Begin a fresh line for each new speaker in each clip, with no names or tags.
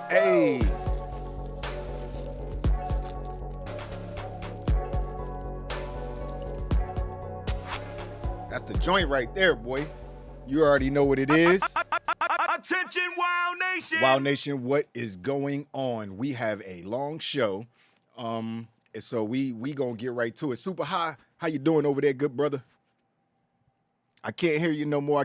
Hey. That's the joint right there, boy. You already know what it is.
Attention, Wild Nation!
Wild Nation, what is going on? We have a long show. So we gonna get right to it. Super High, how you doing over there, good brother? I can't hear you no more.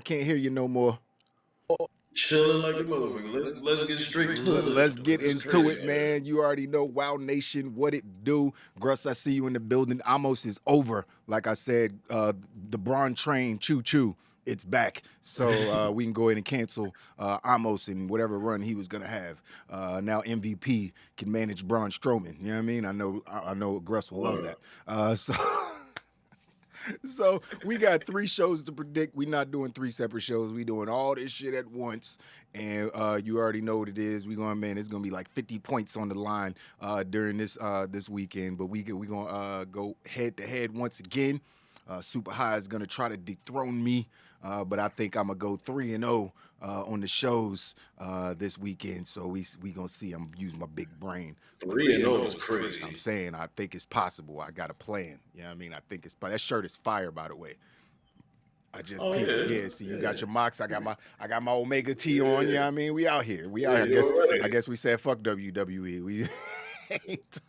Chilling like a motherfucker. Let's get straight to it.
Let's get into it, man. You already know Wild Nation, what it do. Gruss, I see you in the building. Amos is over. Like I said, the Braun train, choo-choo, it's back. So we can go ahead and cancel Amos and whatever run he was going to have. Now MVP can manage Braun Strowman. You know what I mean? I know Gruss will love that. So we got 3 shows to predict. We're not doing 3 separate shows. We doing all this shit at once. And you already know what it is. It's gonna be like 50 points on the line during this weekend. But we gonna go head to head once again. Super High is gonna try to dethrone me, but I think I'm gonna go 3-0 on the shows this weekend. So we gonna see. I'm using my big brain.
3-0 is crazy.
I'm saying I think it's possible. I got a plan. You know what I mean? I think it's. That shirt is fire, by the way. I just see you got your Mox. I got my Omega T on. You know what I mean? We out here. I guess we said fuck WWE. We ain't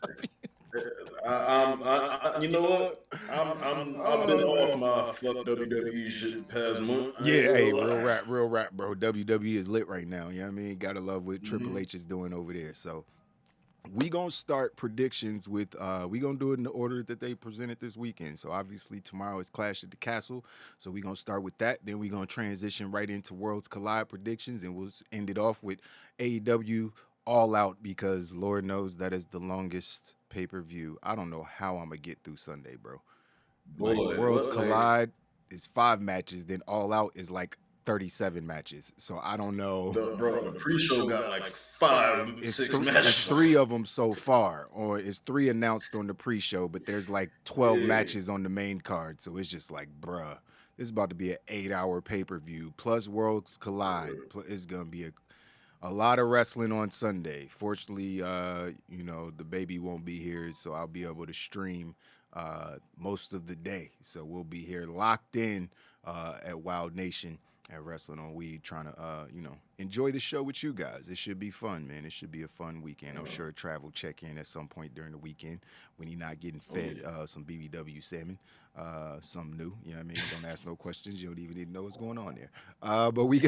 you know what? I've been off my fuck WWE shit past month.
Hey, real rap, bro. WWE is lit right now. You know what I mean? Gotta love what Triple H is doing over there. So we gonna start predictions with we gonna do it in the order that they presented this weekend. So obviously tomorrow is Clash at the Castle. So we gonna start with that. Then we gonna transition right into Worlds Collide predictions, and we'll end it off with AEW All Out, because Lord knows that is the longest pay-per-view. I don't know how I'm gonna get through Sunday, bro. Worlds Collide is 5 matches, then All Out is like 37 matches. So I don't know.
The pre-show got like 6 matches.
It's 3 of them so far, or it's 3 announced on the pre-show, but there's like 12 matches on the main card. So it's just like, bruh, this is about to be an 8-hour pay-per-view plus Worlds Collide. It's gonna be a lot of wrestling on Sunday. Fortunately, the baby won't be here, so I'll be able to stream most of the day. So we'll be here locked in at Wild Nation at Wrestling on Weed, trying to, enjoy the show with you guys. It should be fun, man. It should be a fun weekend. I'm sure Trav will check in at some point during the weekend when he's not getting fed some BBW salmon, something new. You know what I mean? Don't ask no questions. You don't even need to know what's going on there. But we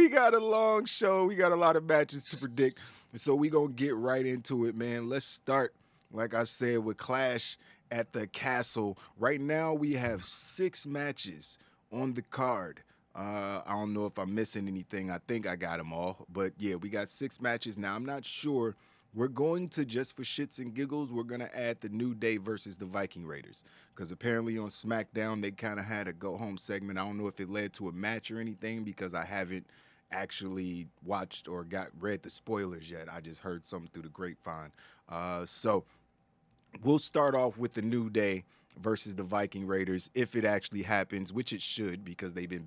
got a long show. We got a lot of matches to predict. So we going to get right into it, man. Let's start, like I said, with Clash at the Castle. Right now, we have 6 matches on the card. I don't know if I'm missing anything. I think I got them all. But, yeah, we got 6 matches. Now, I'm not sure. We're going to, just for shits and giggles, we're going to add the New Day versus the Viking Raiders. Because apparently on SmackDown, they kind of had a go-home segment. I don't know if it led to a match or anything, because I haven't actually watched or read the spoilers yet. I just heard something through the grapevine. So we'll start off with the New Day versus the Viking Raiders, if it actually happens, which it should, because they've been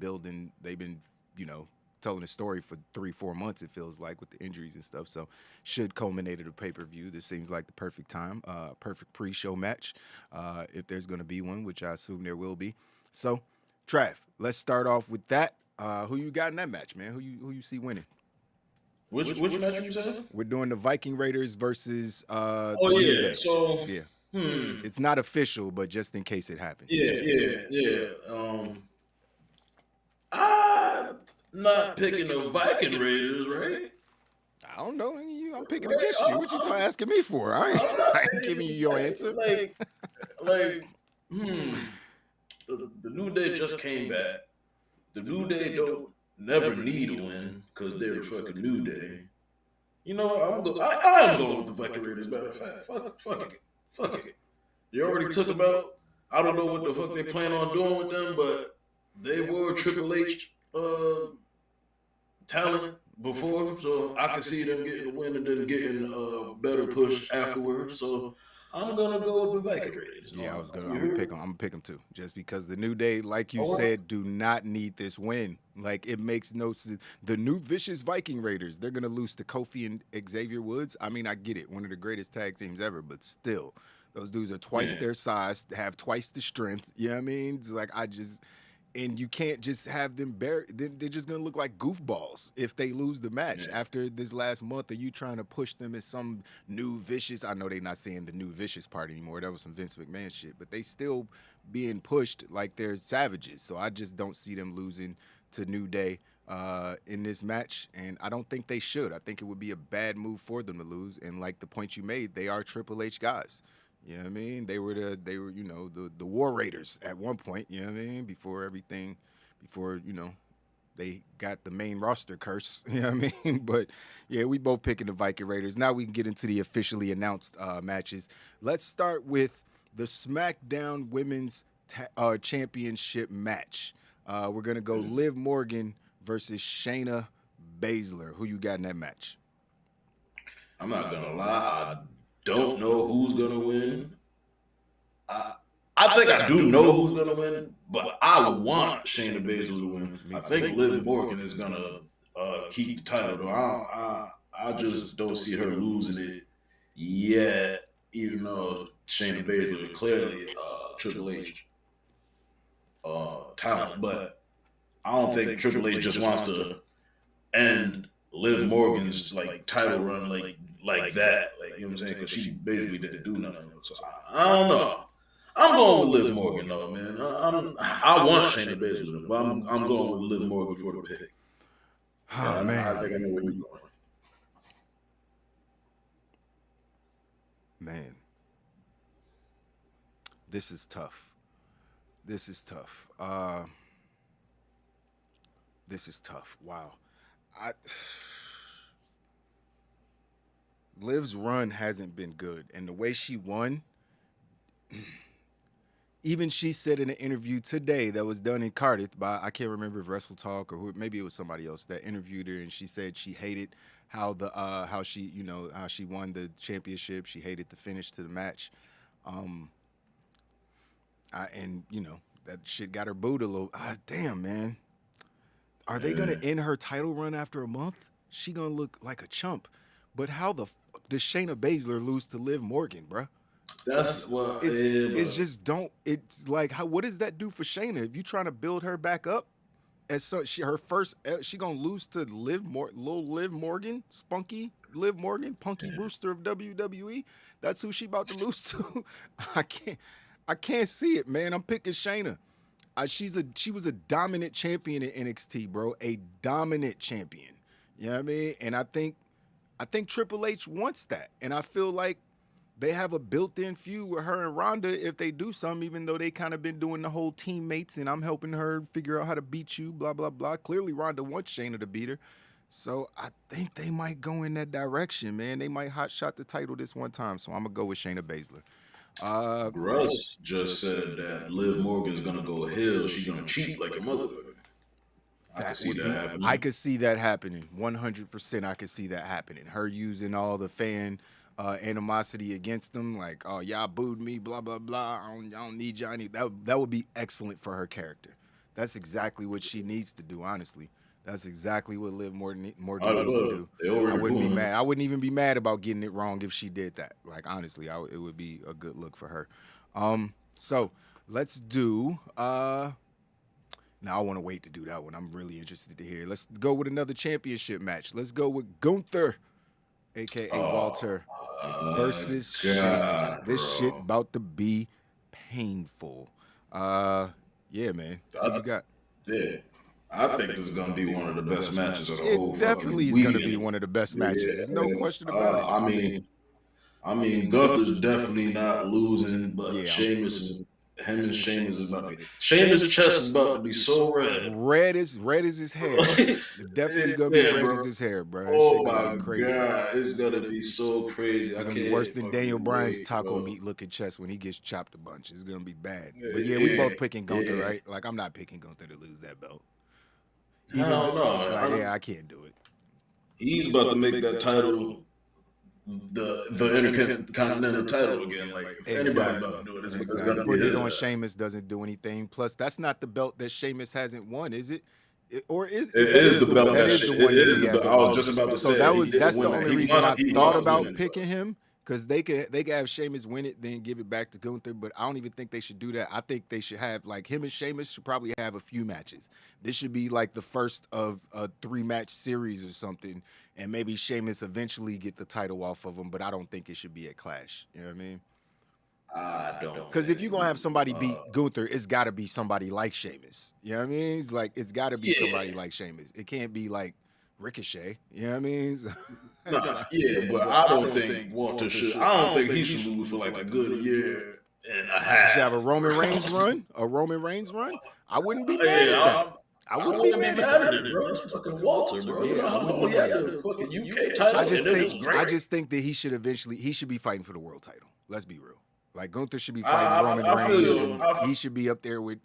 telling the story for 3-4 months, it feels like, with the injuries and stuff. So should culminate at a pay-per-view. This seems like the perfect time, perfect pre-show match, if there's going to be one, which I assume there will be. So, Trav, let's start off with that. Who you got in that match, man? Who you see winning?
Which match you said?
We're doing the Viking Raiders versus
the New Day. So
yeah. It's not official, but just in case it happens.
Yeah. I'm not picking the Viking Raiders, right?
I don't know. I'm picking against you. What you asking me for? I ain't giving you your answer.
The New Day just came back. The New Day don't never need a win because they're the fucking New Day. You know what? I'm going with the Viking Raiders. Matter of fact, fuck it. You already took them out. I don't know what the fuck they plan on doing with them, but they were Triple H talent before, so I can see them getting a win and then getting a better push afterwards. So I'm gonna go with the Viking Raiders.
Yeah, I'm gonna pick them too, just because the New Day, like you said, do not need this win. Like, it makes no sense. The new vicious Viking Raiders, they're gonna lose to Kofi and Xavier Woods. I mean, I get it, one of the greatest tag teams ever, but still, those dudes are twice their size, have twice the strength. You know what I mean? It's like, and you can't just have them they're just gonna look like goofballs if they lose the match after this last month. Are you trying to push them as some new vicious? I know they're not saying the new vicious part anymore. That was some Vince McMahon shit, but they still being pushed like they're savages. So I just don't see them losing to New Day in this match, and I don't think they should. I think it would be a bad move for them to lose. And like the point you made, they are Triple H guys. You know what I mean? They were the War Raiders at one point, you know what I mean? Before they got the main roster curse, you know what I mean? But yeah, we both picking the Viking Raiders. Now we can get into the officially announced matches. Let's start with the SmackDown Women's Championship match. We're going to go Liv Morgan versus Shayna Baszler. Who you got in that match?
I'm not going to lie. I don't know who's gonna win. I think I do know who's gonna win, but I want Shayna Baszler to win. I think Liv Morgan is gonna keep the title, though. I just don't see her losing it yet, even though Shayna Baszler is clearly Triple H talent. But I don't think Triple H just wants to end Liv Morgan's like title run like that, like, you know what I'm saying? Because she basically didn't do nothing. So I don't know. I'm going with Liv Morgan though, man. I want Shayna Baszler, but I'm going with Liv Morgan for the pick.
Oh man,
I think I know where you're going.
Man, this is tough. This is tough. Wow. Liv's run hasn't been good, and the way she won, even she said in an interview today that was done in Cardiff by, I can't remember if Wrestle Talk or maybe it was somebody else that interviewed her, and she said she hated how she won the championship. She hated the finish to the match, that shit got her booed a little. Damn, man. Are they gonna end her title run after a month? She gonna look like a chump. But how the fuck does Shayna Baszler lose to Liv Morgan, bruh?
That's what
it's like, what does that do for Shayna? If you trying to build her back up, she gonna lose to little Liv Morgan, spunky Liv Morgan, Punky Brewster of WWE. That's who she about to lose to. I can't see it, man. I'm picking Shayna. She was a dominant champion in NXT, bro. A dominant champion. You know what I mean? And I think Triple H wants that. And I feel like they have a built-in feud with her and Ronda if they do something, even though they kind of been doing the whole teammates and I'm helping her figure out how to beat you, blah, blah, blah. Clearly, Ronda wants Shayna to beat her. So I think they might go in that direction, man. They might hotshot the title this one time. So I'm going to go with Shayna Baszler.
Russ just said that Liv Morgan's going to go heel. She's going to cheat like a motherfucker. I can see that happening.
I could see that happening. 100% I could see that happening. Her using all the fan animosity against them, like, oh, y'all booed me, blah, blah, blah. I don't need y'all. That would be excellent for her character. That's exactly what she needs to do, honestly. That's exactly what Liv Morgan needs to do. I wouldn't be mad. I wouldn't even be mad about getting it wrong if she did that. Like, honestly, it would be a good look for her. So let's do... Now, I want to wait to do that one. I'm really interested to hear. Let's go with another championship match. Let's go with Gunther, a.k.a. Walter, versus Sheamus. This shit about to be painful. Yeah, man. What you got?
Yeah. I think this is going to be one of the best matches of the whole fucking weekend.
It definitely is going to be one of the best matches. There's no question about
it. I mean, Gunther's definitely not losing, but Sheamus is about to be. Sheamus' chest is about to be so red.
Red as his hair. Definitely gonna be red as his hair, bro.
Oh my god, it's gonna be so crazy.
It's gonna be worse than Daniel Bryan's taco meat looking chest when he gets chopped a bunch. It's gonna be bad. But yeah, we both picking Gunther, right? Like, I'm not picking Gunther to lose that belt.
I don't know.
I can't do it.
He's about to make that title the Intercontinental title again. Like if anybody's about to do it, it's going to be
Putting
his.
it on Sheamus doesn't do anything. Plus, that's not the belt that Sheamus hasn't won, is it? Or is
it is the belt
that is the one that he hasn't
I was
won.
just about to
So
say
that's the only reason I thought about
it.
picking him, because they could have Sheamus win it, then give it back to Gunther. But I don't even think they should do that. I think they should have, like, him and Sheamus should probably have a few matches. This should be like the first of a 3-match series or something, and maybe Sheamus eventually get the title off of him. But I don't think it should be a clash. You know what I mean?
I don't.
Because if you're gonna have somebody beat Gunther, it's got to be somebody like Sheamus. You know what I mean? It's got to be somebody like Sheamus. It can't be like Ricochet. You know what I mean?
But I don't think Walter should. I don't think he should lose for like a good year and a half.
You should have a Roman Reigns run. A Roman Reigns run. I wouldn't be mad at that. I wouldn't be mad at
it, bro. It's fucking Walter, bro. You know how long he had the fucking UK title.
I just think that he should be fighting for the world title. Let's be real. Like, Gunther should be fighting Roman Reigns, and he should be up there with,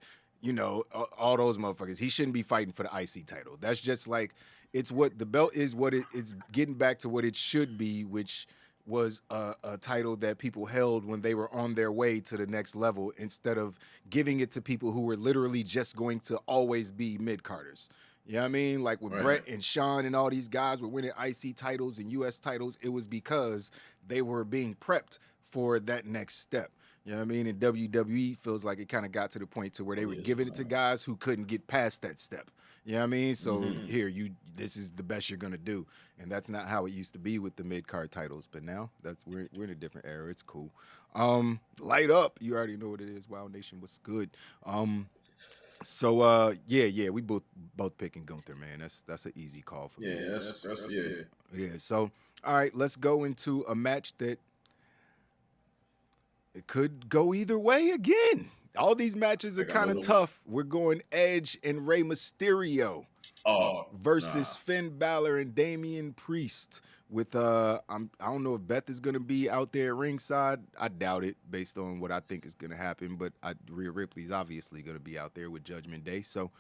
all those motherfuckers. He shouldn't be fighting for the IC title. That's just like, it's what the belt is, what it's getting back to what it should be, which was a title that people held when they were on their way to the next level, instead of giving it to people who were literally just going to always be mid-carders. You know what I mean? Like with Brett and Shawn and all these guys were winning IC titles and US titles, it was because they were being prepped for that next step. You know what I mean? And WWE feels like it kind of got to the point to where they were giving it to guys who couldn't get past that step. You know what I mean? So here, this is the best you're gonna do. And that's not how it used to be with the mid-card titles. But now we're in a different era. It's cool. Light up. You already know what it is. Wild Nation was good. So we both picking Gunther, man. That's an easy call for me. Yeah. So all right, let's go into a match that it could go either way again. All these matches are kind of tough. We're going Edge and Rey Mysterio versus Finn Balor and Damian Priest. With I don't know if Beth is gonna be out there ringside. I doubt it, based on what I think is gonna happen. But Rhea Ripley's obviously gonna be out there with Judgment Day. So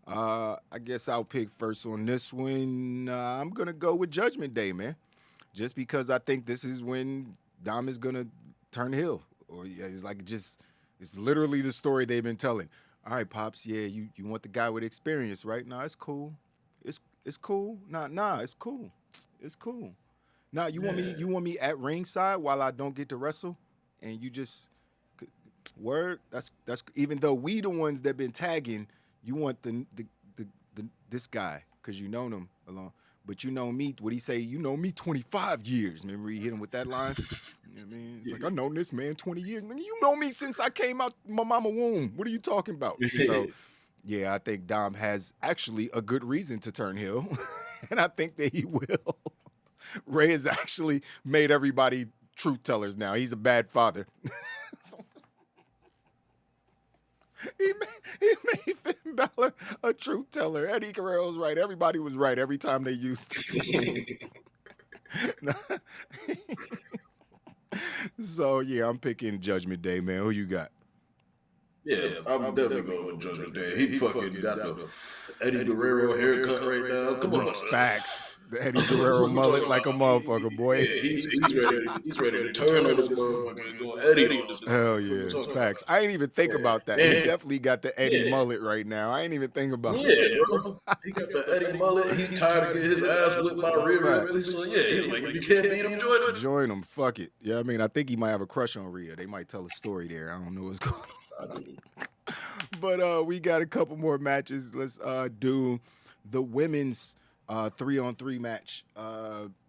I guess I'll pick first on this one. I'm gonna go with Judgment Day, man. Just because I think this is when Dom is gonna turn heel. Or it's literally the story they've been telling. All right, Pops, you want the guy with experience, right? Nah, it's cool. It's cool. Nah, it's cool. It's cool. Nah, you want me at ringside while I don't get to wrestle, and you just word. That's even though we the ones that been tagging, you want the this guy because you know him along. But you know me, what he say, you know me 25 years. Remember he hit him with that line? You know what I mean? It's like, I known this man 20 years. Man, you know me since I came out my mama womb. What are you talking about? So, I think Dom has actually a good reason to turn heel. And I think that he will. Ray has actually made everybody truth tellers now. He's a bad father. He made Finn Balor a truth teller. Eddie Guerrero's right. Everybody was right every time they used it. So, I'm picking Judgment Day, man. Who you got?
Yeah, I'm definitely going with Judgment Day. He fucking got the Eddie Guerrero haircut right now. Come on.
Facts. The Eddie Guerrero mullet like a motherfucker, boy.
Yeah, he's ready to turn on this motherfucker and go Eddie on this motherfucker.
Hell yeah. Facts. I ain't even think about that. He definitely got the Eddie mullet right now. I ain't even think about it.
Yeah, bro. He got the Eddie mullet. He's tired of getting his ass whipped by Rhea Ripley. So, he's like, if you can't beat him, join him.
Join him. Fuck it. Yeah, I mean, I think he might have a crush on Rhea. They might tell a story there. I don't know what's going on. But we got a couple more matches. Let's do the women's 3-on-3 match,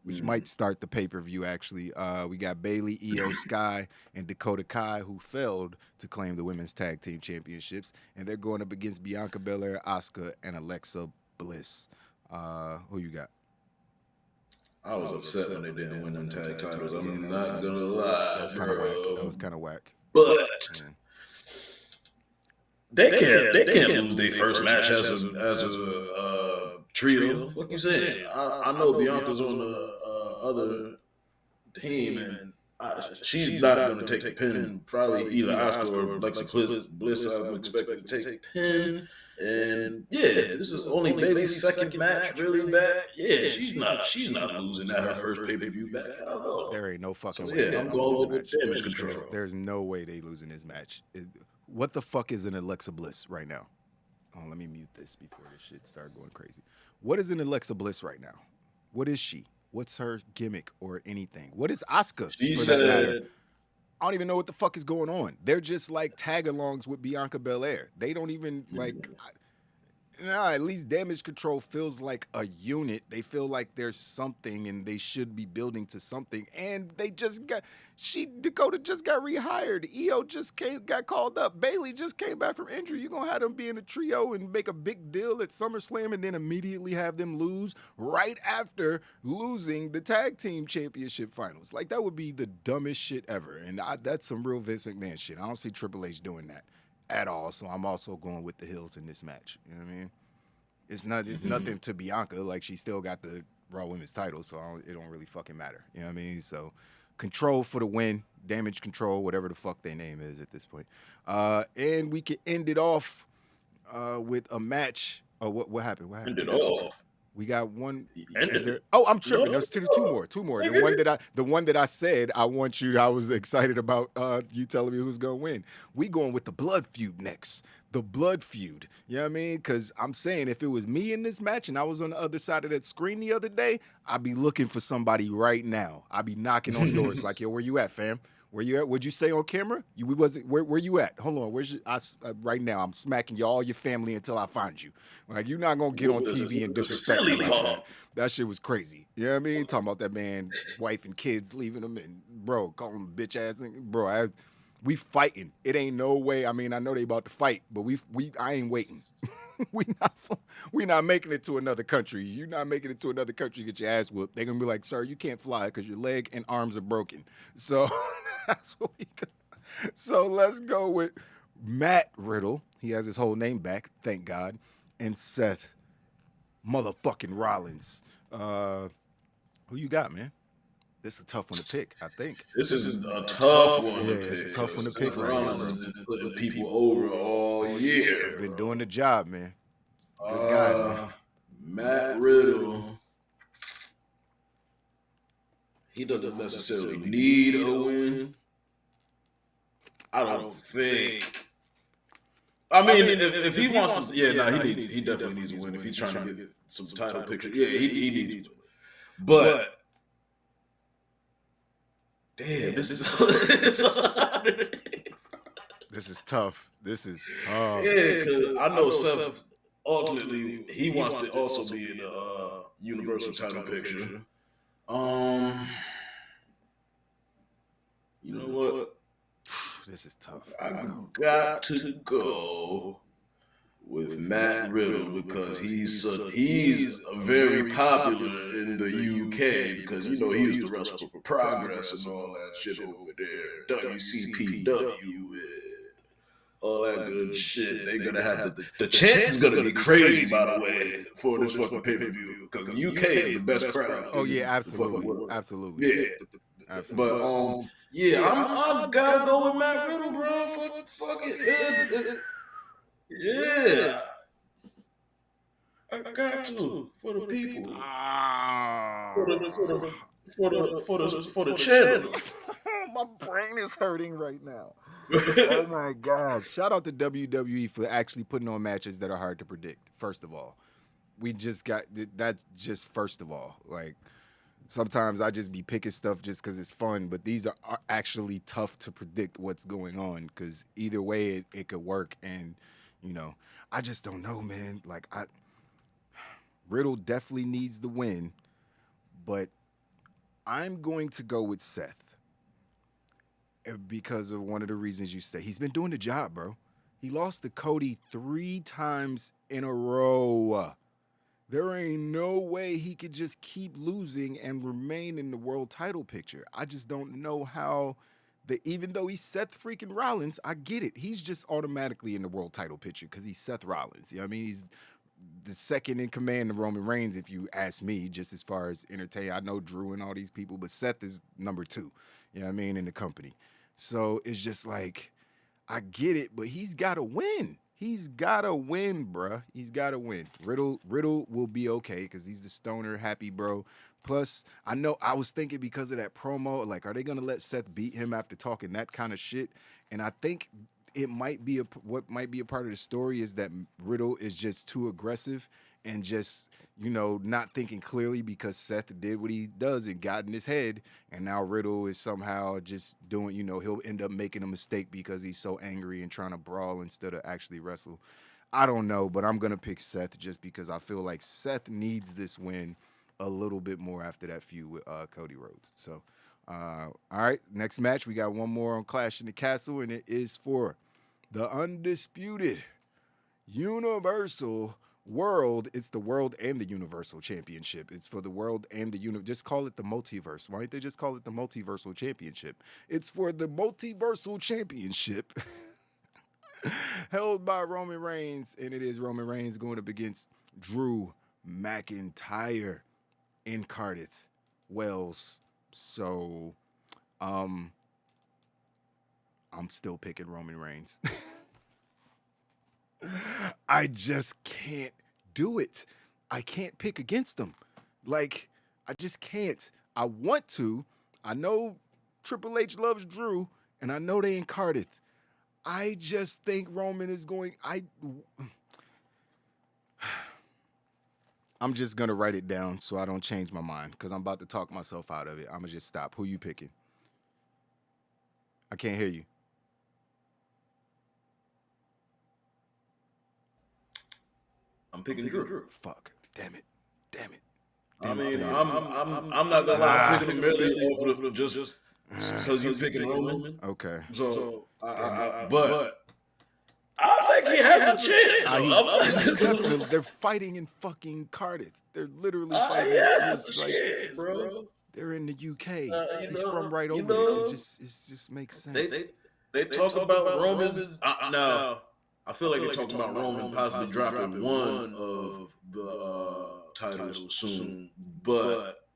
which might start the pay-per-view, actually. We got Bayley, Io Sky, and Dakota Kai, who failed to claim the women's tag team championships, and they're going up against Bianca Belair, Asuka, and Alexa Bliss. Who you got?
I was upset when they didn't win them tag titles. I'm not gonna lie.
That was kind of whack.
But they can't lose their first match as a trio. What you saying? I know Bianca's on the other team, and she's not going to take the pin. Probably either Asuka or Alexa Bliss. I'm expecting to take the pin. And yeah, this is only Bayley's second match really back. Yeah, she's not losing at her first pay-per-view back. I don't know.
There ain't no fucking
So
way.
yeah, I'm going with Damage Control.
There's no way they losing this match. What the fuck is an Alexa Bliss right now? Oh, let me mute this before this shit start going crazy. What is an Alexa Bliss right now? What is she? What's her gimmick or anything? What is Asuka?
She said,
I don't even know what the fuck is going on. They're just like tag-alongs with Bianca Belair. They don't even like. At least Damage Control feels like a unit. They feel like there's something, and they should be building to something. And they just got Dakota just got rehired. Io just got called up. Bayley just came back from injury. You're gonna have them be in a trio and make a big deal at SummerSlam, and then immediately have them lose right after losing the tag team championship finals. Like, that would be the dumbest shit ever. And that's some real Vince McMahon shit. I don't see Triple H doing that at all. So I'm also going with the Hills in this match. You know what I mean? It's nothing to Bianca. Like, she still got the Raw Women's title, so it don't really fucking matter. You know what I mean? So Control for the win. Damage Control, whatever the fuck their name is at this point. And we can end it off with a match. Oh, what happened? What happened?
End it off.
We got one. I'm tripping. There's two more. The one that I said I was excited about you telling me who's gonna win. We going with the blood feud next. The blood feud. You know what I mean? Because I'm saying, if it was me in this match and I was on the other side of that screen the other day, I'd be looking for somebody right now. I'd be knocking on doors like, yo, where you at, fam? Where you at? What'd you say on camera? Where you at? Hold on. Right now, I'm smacking all your family until I find you. Like, you're not gonna get on TV and disrespect me like that. That shit was crazy. You know what I mean? Talking about that man, wife and kids, leaving them, and bro, calling him bitch ass. Bro, we fighting. It ain't no way. I mean, I know they about to fight, but I ain't waiting. we not making it to another country. You not making it to another country, get your ass whooped. They're gonna be like, sir, you can't fly because your leg and arms are broken. So that's what we got. So let's go with Matt Riddle. He has his whole name back, thank God. And Seth motherfucking Rollins. Who you got, man? This is a tough one to pick, I think.
This is a tough one to pick.
It's a tough one to pick.
Rollins has been putting people over all year.
He's been doing the job, man. Good guy, man.
Matt Riddle. He doesn't necessarily need a win. I don't think. I mean, if he wants to, he definitely needs a win. If he's trying to get some title picture, he needs to win. But damn, this
is tough. This is
tough. Yeah, because I know Seth ultimately he wants to also be in the Universal title picture. You know what?
This is tough.
I got to go with Matt Riddle because he's very popular in the UK because he used to wrestle for Progress and all that shit over there, WCPW, all that good shit. They're gonna have the chance is gonna be crazy, by the way, for this fucking pay-per-view because the UK is the best crowd.
Oh yeah, absolutely.
Yeah, but I gotta go with Matt Riddle, bro. Fuck it. Yeah. I got to for the people. For the channel.
My brain is hurting right now. Oh my God. Shout out to WWE for actually putting on matches that are hard to predict. First of all. That's just first of all. Like, sometimes I just be picking stuff just because it's fun, but these are actually tough to predict what's going on because either way it could work. And, I just don't know, man. Like, Riddle definitely needs the win, but I'm going to go with Seth because of one of the reasons you say. He's been doing the job, bro. He lost to Cody 3 times in a row. There ain't no way he could just keep losing and remain in the world title picture. I just don't know how. Even though he's Seth freaking Rollins, I get it. He's just automatically in the world title picture because he's Seth Rollins. You know what I mean? the second in command of Roman Reigns, if you ask me, just as far as entertain. I know Drew and all these people, but Seth is number 2, you know what I mean, in the company. So it's just like, I get it, but he's got to win. He's got to win, bruh. He's got to win. Riddle will be okay because he's the stoner, happy bro. Plus, I know I was thinking because of that promo, like, are they going to let Seth beat him after talking that kind of shit? And I think it might be what might be a part of the story is that Riddle is just too aggressive and just, you know, not thinking clearly because Seth did what he does and got in his head. And now Riddle is somehow just doing, you know, he'll end up making a mistake because he's so angry and trying to brawl instead of actually wrestle. I don't know, but I'm going to pick Seth just because I feel like Seth needs this win a little bit more after that feud with Cody Rhodes. So, all right, next match, we got one more on Clash in the Castle, and it is for the undisputed Universal World. It's the World and the Universal Championship. It's for the World and the just call it the Multiverse. Why don't they just call it the Multiversal Championship? It's for the Multiversal Championship held by Roman Reigns, and it is Roman Reigns going up against Drew McIntyre in Cardiff, Wales. So, I'm still picking Roman Reigns. I just can't do it. I can't pick against them. Like, I just can't. I want to. I know Triple H loves Drew, and I know they in Cardiff. I just think Roman is going. I'm just going to write it down so I don't change my mind because I'm about to talk myself out of it. I'm going to just stop. Who you picking? I can't hear you.
I'm picking Drew.
Fuck. Damn it.
I mean, I'm not gonna lie. I'm picking him merely off of just because you're picking Roman.
Okay.
So, but I think he has a chance.
They're fighting in fucking Cardiff. They're literally fighting.
He has a chance, bro.
They're in the UK. He's from right over there. It just makes sense.
They talk about Roman's. No, I feel like they're talking about Roman possibly dropping one of the titles soon, but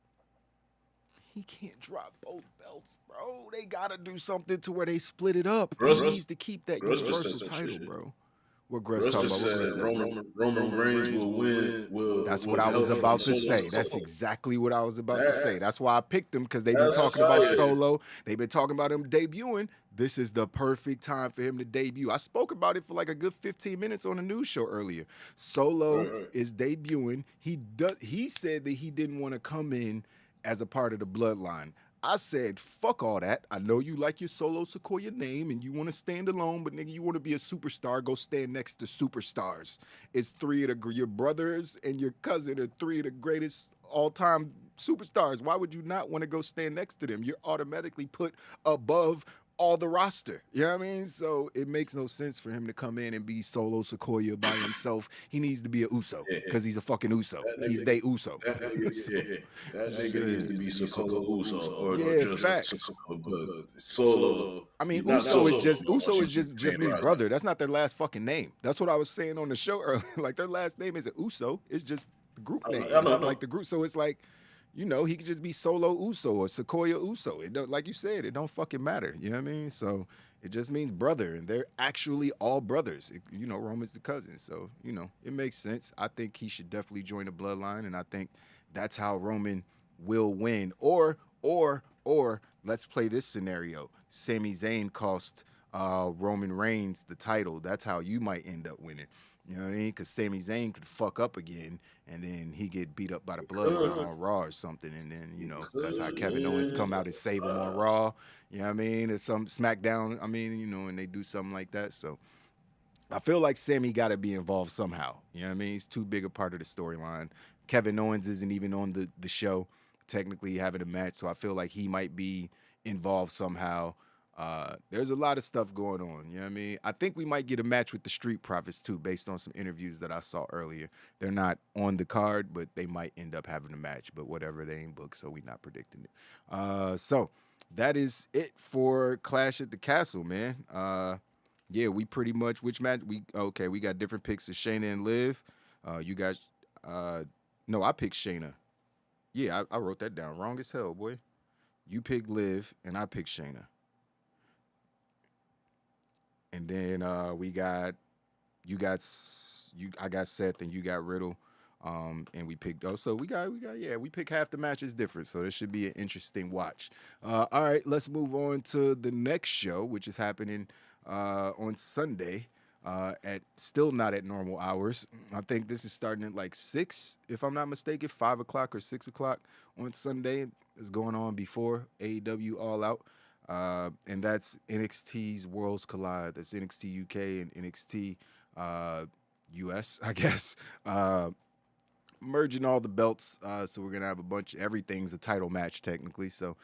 he can't drop both belts, bro. They gotta do something to where they split it up. He needs to keep that Universal title, bro. What Gruss talking about?
Roman Reigns will win.
That's what I was about to say. That's exactly what I was about to say. That's why I picked him, because they've been talking about Solo. They've been talking about him debuting. This is the perfect time for him to debut. I spoke about it for like a good 15 minutes on a news show earlier. Solo is debuting. He said that he didn't want to come in as a part of the bloodline. I said, fuck all that. I know you like your Solo Sequoia name and you want to stand alone, but nigga, you want to be a superstar, go stand next to superstars. It's your brothers and your cousin are 3 of the greatest all-time superstars. Why would you not want to go stand next to them? You're automatically put above all the roster. You know what I mean? So it makes no sense for him to come in and be Solo Sequoia by himself. He needs to be a Uso because he's a fucking Uso. He's they Uso.
That nigga needs to be Solo Uso or just Solo.
I mean, Uso is just his brother. That's not their last fucking name. That's what I was saying on the show earlier. Like, their last name isn't Uso. It's just the group name. It's not like the group. So it's like, you know, he could just be Solo Uso or Sequoia Uso. It don't, like you said, it don't fucking matter. You know what I mean? So it just means brother, and they're actually all brothers. Roman's the cousin, so it makes sense. I think he should definitely join the bloodline, and I think that's how Roman will win. Or let's play this scenario: Sami Zayn cost Roman Reigns the title. That's how you might end up winning. You know what I mean? Because Sami Zayn could fuck up again, and then he get beat up by the Bloodline on Raw or something, and then, that's how Kevin Owens come out and save him on Raw. You know what I mean? There's some SmackDown, and they do something like that. So I feel like Sami got to be involved somehow. You know what I mean? He's too big a part of the storyline. Kevin Owens isn't even on the show, technically having a match, so I feel like he might be involved somehow. There's a lot of stuff going on, you know what I mean? I think we might get a match with the Street Profits too, based on some interviews that I saw earlier. They're not on the card, but they might end up having a match, but whatever, they ain't booked, so we're not predicting it. So that is it for Clash at the Castle, man. Yeah, we pretty much, which match? We got different picks of Shayna and Liv. You guys, no, I picked Shayna. Yeah, I wrote that down. Wrong as hell, boy. You picked Liv, and I picked Shayna. And then we got I got Seth, and you got Riddle. And we picked so we got we pick half the matches different, so this should be an interesting watch. All right, let's move on to the next show, which is happening on Sunday. At still not at normal hours. I think this is starting at like 6, if I'm not mistaken, 5 o'clock or 6 o'clock on Sunday. It's going on before AEW All Out. And that's NXT's Worlds Collide. That's NXT UK and NXT US, I guess. Merging all the belts. So we're going to have everything's a title match technically. So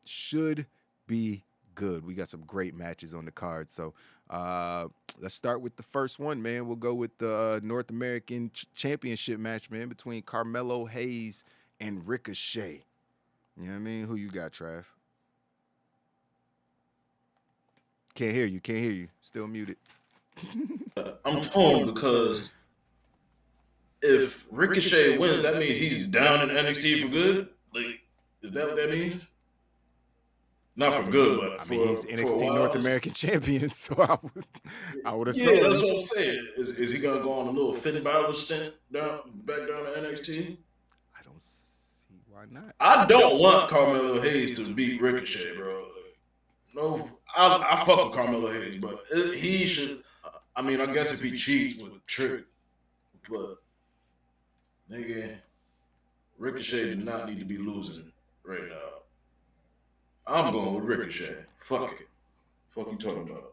should be good. We got some great matches on the card. So let's start with the first one, man. We'll go with the North American Championship match, man, between Carmelo Hayes and Ricochet. You know what I mean? Who you got, Trav? Can't hear you. Still muted.
I'm torn because if Ricochet wins, that means he's down in NXT for good. Like, is that what that means? Not for good, but
he's NXT North American champion, so I would assume.
Yeah, that's what I'm saying. Is he gonna go on a little Finn Balor stint back down to NXT?
I don't see why not.
I don't want Carmelo Hayes to beat Ricochet, bro. No, I fuck with Carmelo Hayes, but he should. I mean, I guess if he cheats with Trick, but nigga, Ricochet does not need to be losing right now. I'm going with Ricochet. Fuck it. Fuck you talking about?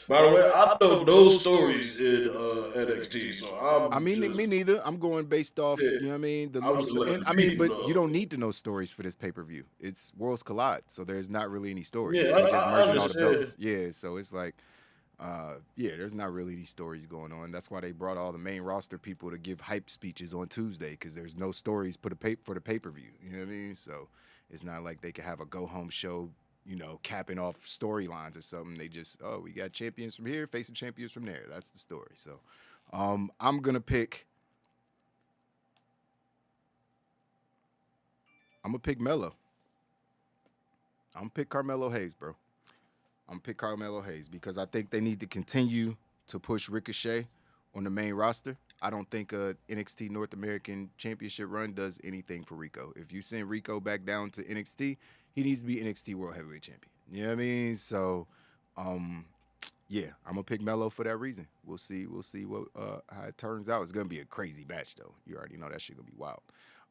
By the way, I know those stories in NXT, so
me neither. I'm going based off, you know what I mean? But you don't need to know stories for this pay-per-view. It's Worlds Collide, so there's not really any stories.
Yeah,
They're just merging all the
understand.
belts. Yeah, so it's like, there's not really these stories going on. That's why they brought all the main roster people to give hype speeches on Tuesday, because there's no stories for the pay-per-view. You know what I mean? So it's not like they could have a go-home show, you know, capping off storylines or something. They just, we got champions from here facing champions from there. That's the story. So I'm going to pick Melo. I'm going to pick Carmelo Hayes, bro. I'm going to pick Carmelo Hayes because I think they need to continue to push Ricochet on the main roster. I don't think a NXT North American Championship run does anything for Rico. If you send Rico back down to NXT, he needs to be NXT World Heavyweight Champion. You know what I mean? So, I'm gonna pick Melo for that reason. We'll see what how it turns out. It's gonna be a crazy match though. You already know that shit gonna be wild.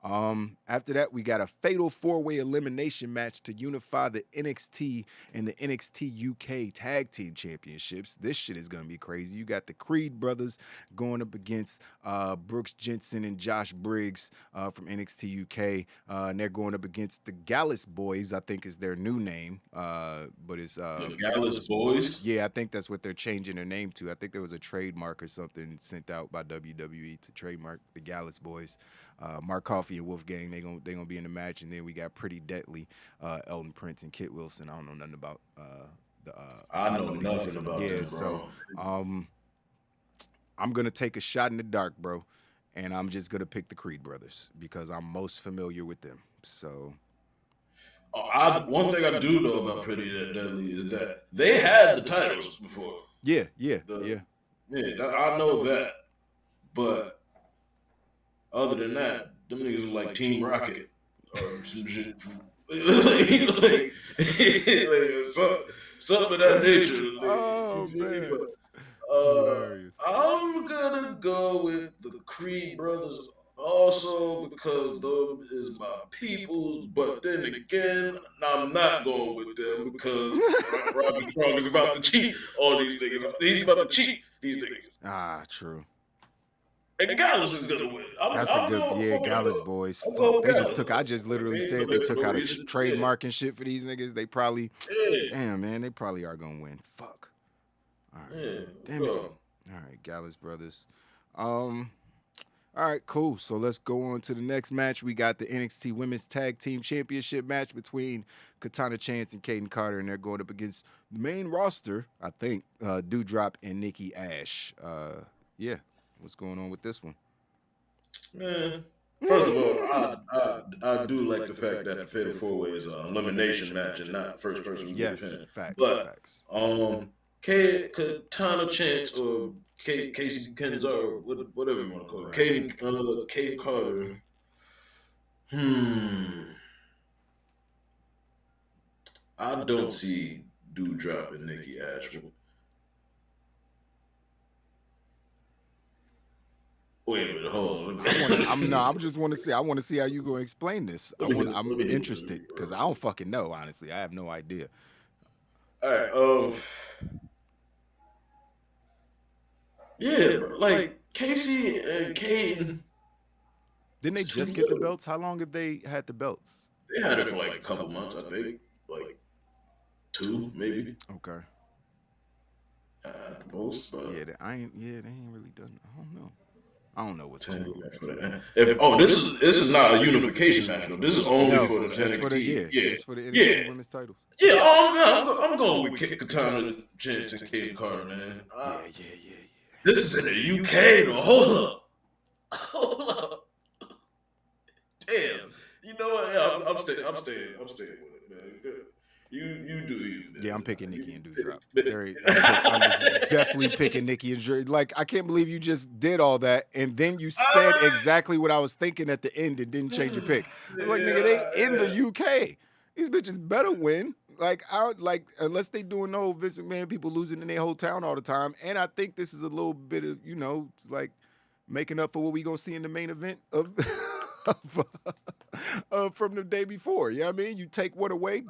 After that, we got a fatal 4-way elimination match to unify the NXT and the NXT UK Tag Team Championships. This shit is going to be crazy. You got the Creed brothers going up against Brooks Jensen and Josh Briggs from NXT UK. And they're going up against the Gallus Boys, I think is their new name. But it's
the Gallus Boys?
Yeah, I think that's what they're changing their name to. I think there was a trademark or something sent out by WWE to trademark the Gallus Boys. Mark Coffey and Wolfgang, they gonna be in the match, and then we got Pretty Deadly, Elton Prince and Kit Wilson. I don't know nothing about
I know nothing about
yeah,
them, bro.
So I'm gonna take a shot in the dark, bro, and I'm just gonna pick the Creed brothers because I'm most familiar with them. So
one thing I do know about Pretty Deadly is that they had the titles before.
Yeah.
I know that, but other than that, them niggas are like Team Rocket or some shit. Something of that nature.
Oh, man.
I'm gonna go with the Creed brothers also because them is my peoples, but then again, I'm not going with them because Roger Strong is about to cheat all these niggas. He's about to cheat these niggas.
Ah, true.
And Gallus is gonna win.
That's a good, Gallus Boys. Fuck, I just literally said they took out a trademark and shit for these niggas. They probably, damn, man, they probably are gonna win. Fuck. All right, damn it. All right, Gallus brothers. All All right, cool. So let's go on to the next match. We got the NXT Women's Tag Team Championship match between Katana Chance and Kaden Carter, and they're going up against the main roster, I think, Doudrop and Nikki Ash. Yeah, what's going on with this one?
Man, first of all, I do like the fact that the Fatal 4-Way is an elimination match and not first person to get a
Yes,
pin.
facts.
Katana Chance or Casey Kenzar, whatever you want to call it, Caden Carter. I don't see Doudrop and Nikki Ash. Wait a minute, hold on.
I just want to see. I want to see how you gonna explain this. I'm interested because I don't fucking know. Honestly, I have no idea.
All right. Yeah, like Casey and Caden.
Didn't they just get the belts? How long have they had the belts?
They had it for like a couple months, I think. Like 2, maybe.
Okay.
At the most, but
they ain't really done. I don't know what's going on.
This is not a unification match though. This is only for the NXT.
Just for the NXT women's titles.
Yeah, I'm going with Katana Chance and Kaden Carter, man.
Yeah.
This is in the UK though. Hold up. Damn. You know what? Yeah, I'm staying with it, man. Good. You do you. Man.
Yeah, I'm picking Nikki and Doudrop. I'm just definitely picking Nikki and Doudrop. Like, I can't believe you just did all that, and then you said exactly what I was thinking at the end and didn't change your pick. Like, nigga, they in the UK. These bitches better win. Like, unless they doing no Vince McMahon people losing in their whole town all the time. And I think this is a little bit of, it's like making up for what we gonna see in the main event of from the day before. You know what I mean? You take one away,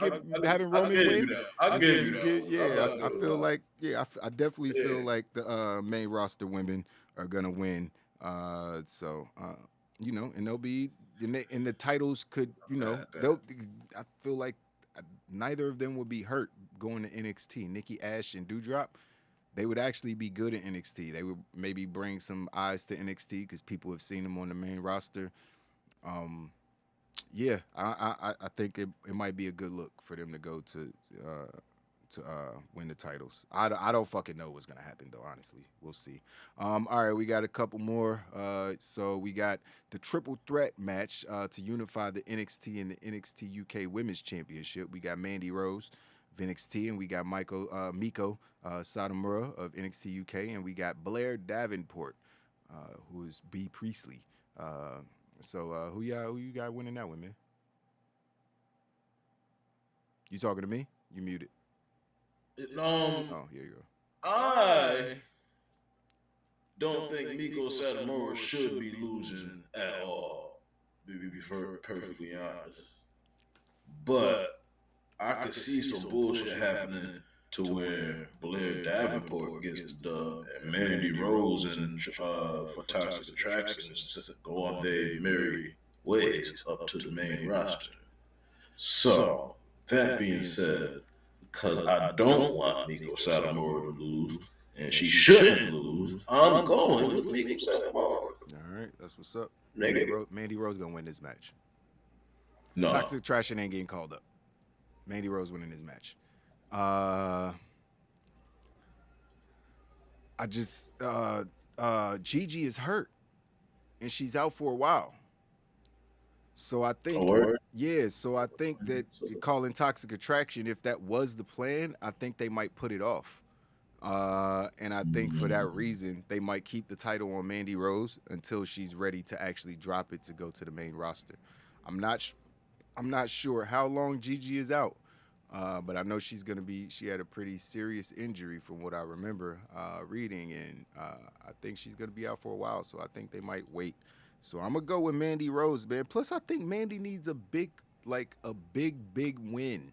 having Roman win.
I
feel like, I definitely feel like the main roster women are gonna win. And they'll be and the titles could, I feel like neither of them would be hurt going to NXT. Nikki Ash and Doudrop, they would actually be good at NXT. They would maybe bring some eyes to NXT because people have seen them on the main roster. I think it might be a good look for them to go to win the titles. I don't fucking know what's gonna happen though. Honestly, we'll see. All right, we got a couple more. So we got the triple threat match to unify the NXT and the NXT UK Women's Championship. We got Mandy Rose of NXT, and we got Miko Satomura of NXT UK, and we got Blair Davenport, who is B Priestley. So who you got winning that one, man? You talking to me? You muted. Oh, here you go.
I don't think Miko Satomura should be losing at all, to be perfectly honest. But I could see some bullshit happening to where Blair Davenport gets the dub and Mandy Rose and for Toxic Attractions go on their merry ways up to the main roster. So, that being said, because I don't want Miko Satomura to lose, and she shouldn't lose, I'm going with Miko Satomura.
All right, that's what's up. Mandy Rose gonna win this match.
No.
Toxic Attraction ain't getting called up. Mandy Rose winning this match. Gigi is hurt, and she's out for a while. So I think, that calling Toxic Attraction, if that was the plan, I think they might put it off. And I think for that reason, they might keep the title on Mandy Rose until she's ready to actually drop it to go to the main roster. I'm not sure how long Gigi is out, but I know she had a pretty serious injury from what I remember reading, and I think she's going to be out for a while, so I think they might wait. So I'm going to go with Mandy Rose, man. Plus, I think Mandy needs a big win.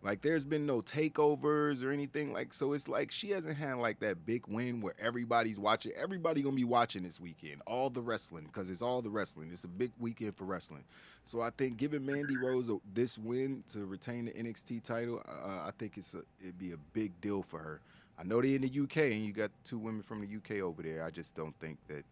Like, there's been no takeovers or anything. Like, so it's like she hasn't had, like, that big win where everybody's watching. Everybody going to be watching this weekend. All the wrestling, because it's all the wrestling. It's a big weekend for wrestling. So I think giving Mandy Rose this win to retain the NXT title, I think it'd be a big deal for her. I know they're in the UK, and you got 2 women from the UK over there. I just don't think that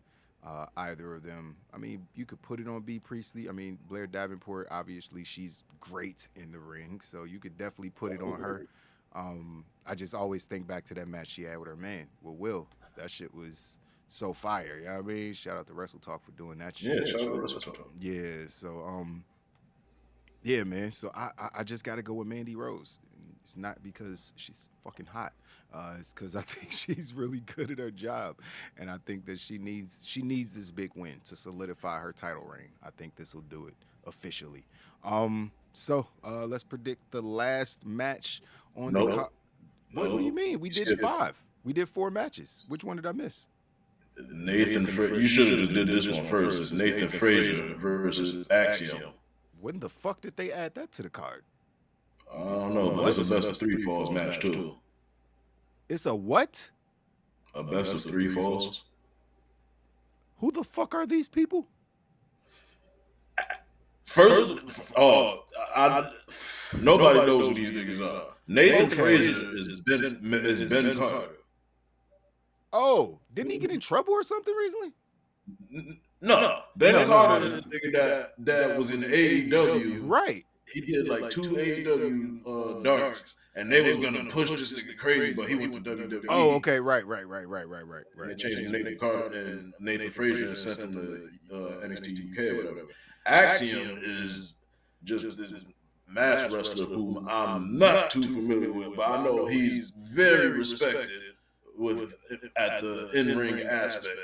either of them. I mean, you could put it on B. Priestley. I mean, Blair Davenport, obviously, she's great in the ring, so you could definitely put it on her. I just always think back to that match she had with her man, with Will. That shit was so fire. You know what I mean? Shout out to Wrestle Talk for doing that shit.
Yeah, shout out to Wrestle Talk.
Yeah, so, yeah, man. So I just got to go with Mandy Rose. It's not because she's fucking hot. It's because I think she's really good at her job, and I think that she needs this big win to solidify her title reign. I think this will do it officially. So let's predict the last match on the. What do you mean? We did 5. We did 4 matches. Which one did I miss?
Nathan Frazier. You should have just did this one first. It's Nathan Frazier versus Axiom.
When the fuck did they add that to the card?
I don't know, but it's a best of 3 falls match too.
It's a what?
A best of 3 falls.
Who the fuck are these people?
First, nobody knows who these niggas are. Nathan Frazier is Ben Carter.
Oh, didn't he get in trouble or something recently?
No. Ben Carter is the nigga that was in AEW.
Right.
He did like 2 AEW darks, and they was gonna push this nigga crazy, but he went to WWE.
Oh, okay, right.
They changed Nathan Carter and Nathan Frazier and sent him to NXT UK or whatever. Axiom is just this mass wrestler whom I'm not too familiar with, but I know he's very respected at the in-ring aspect.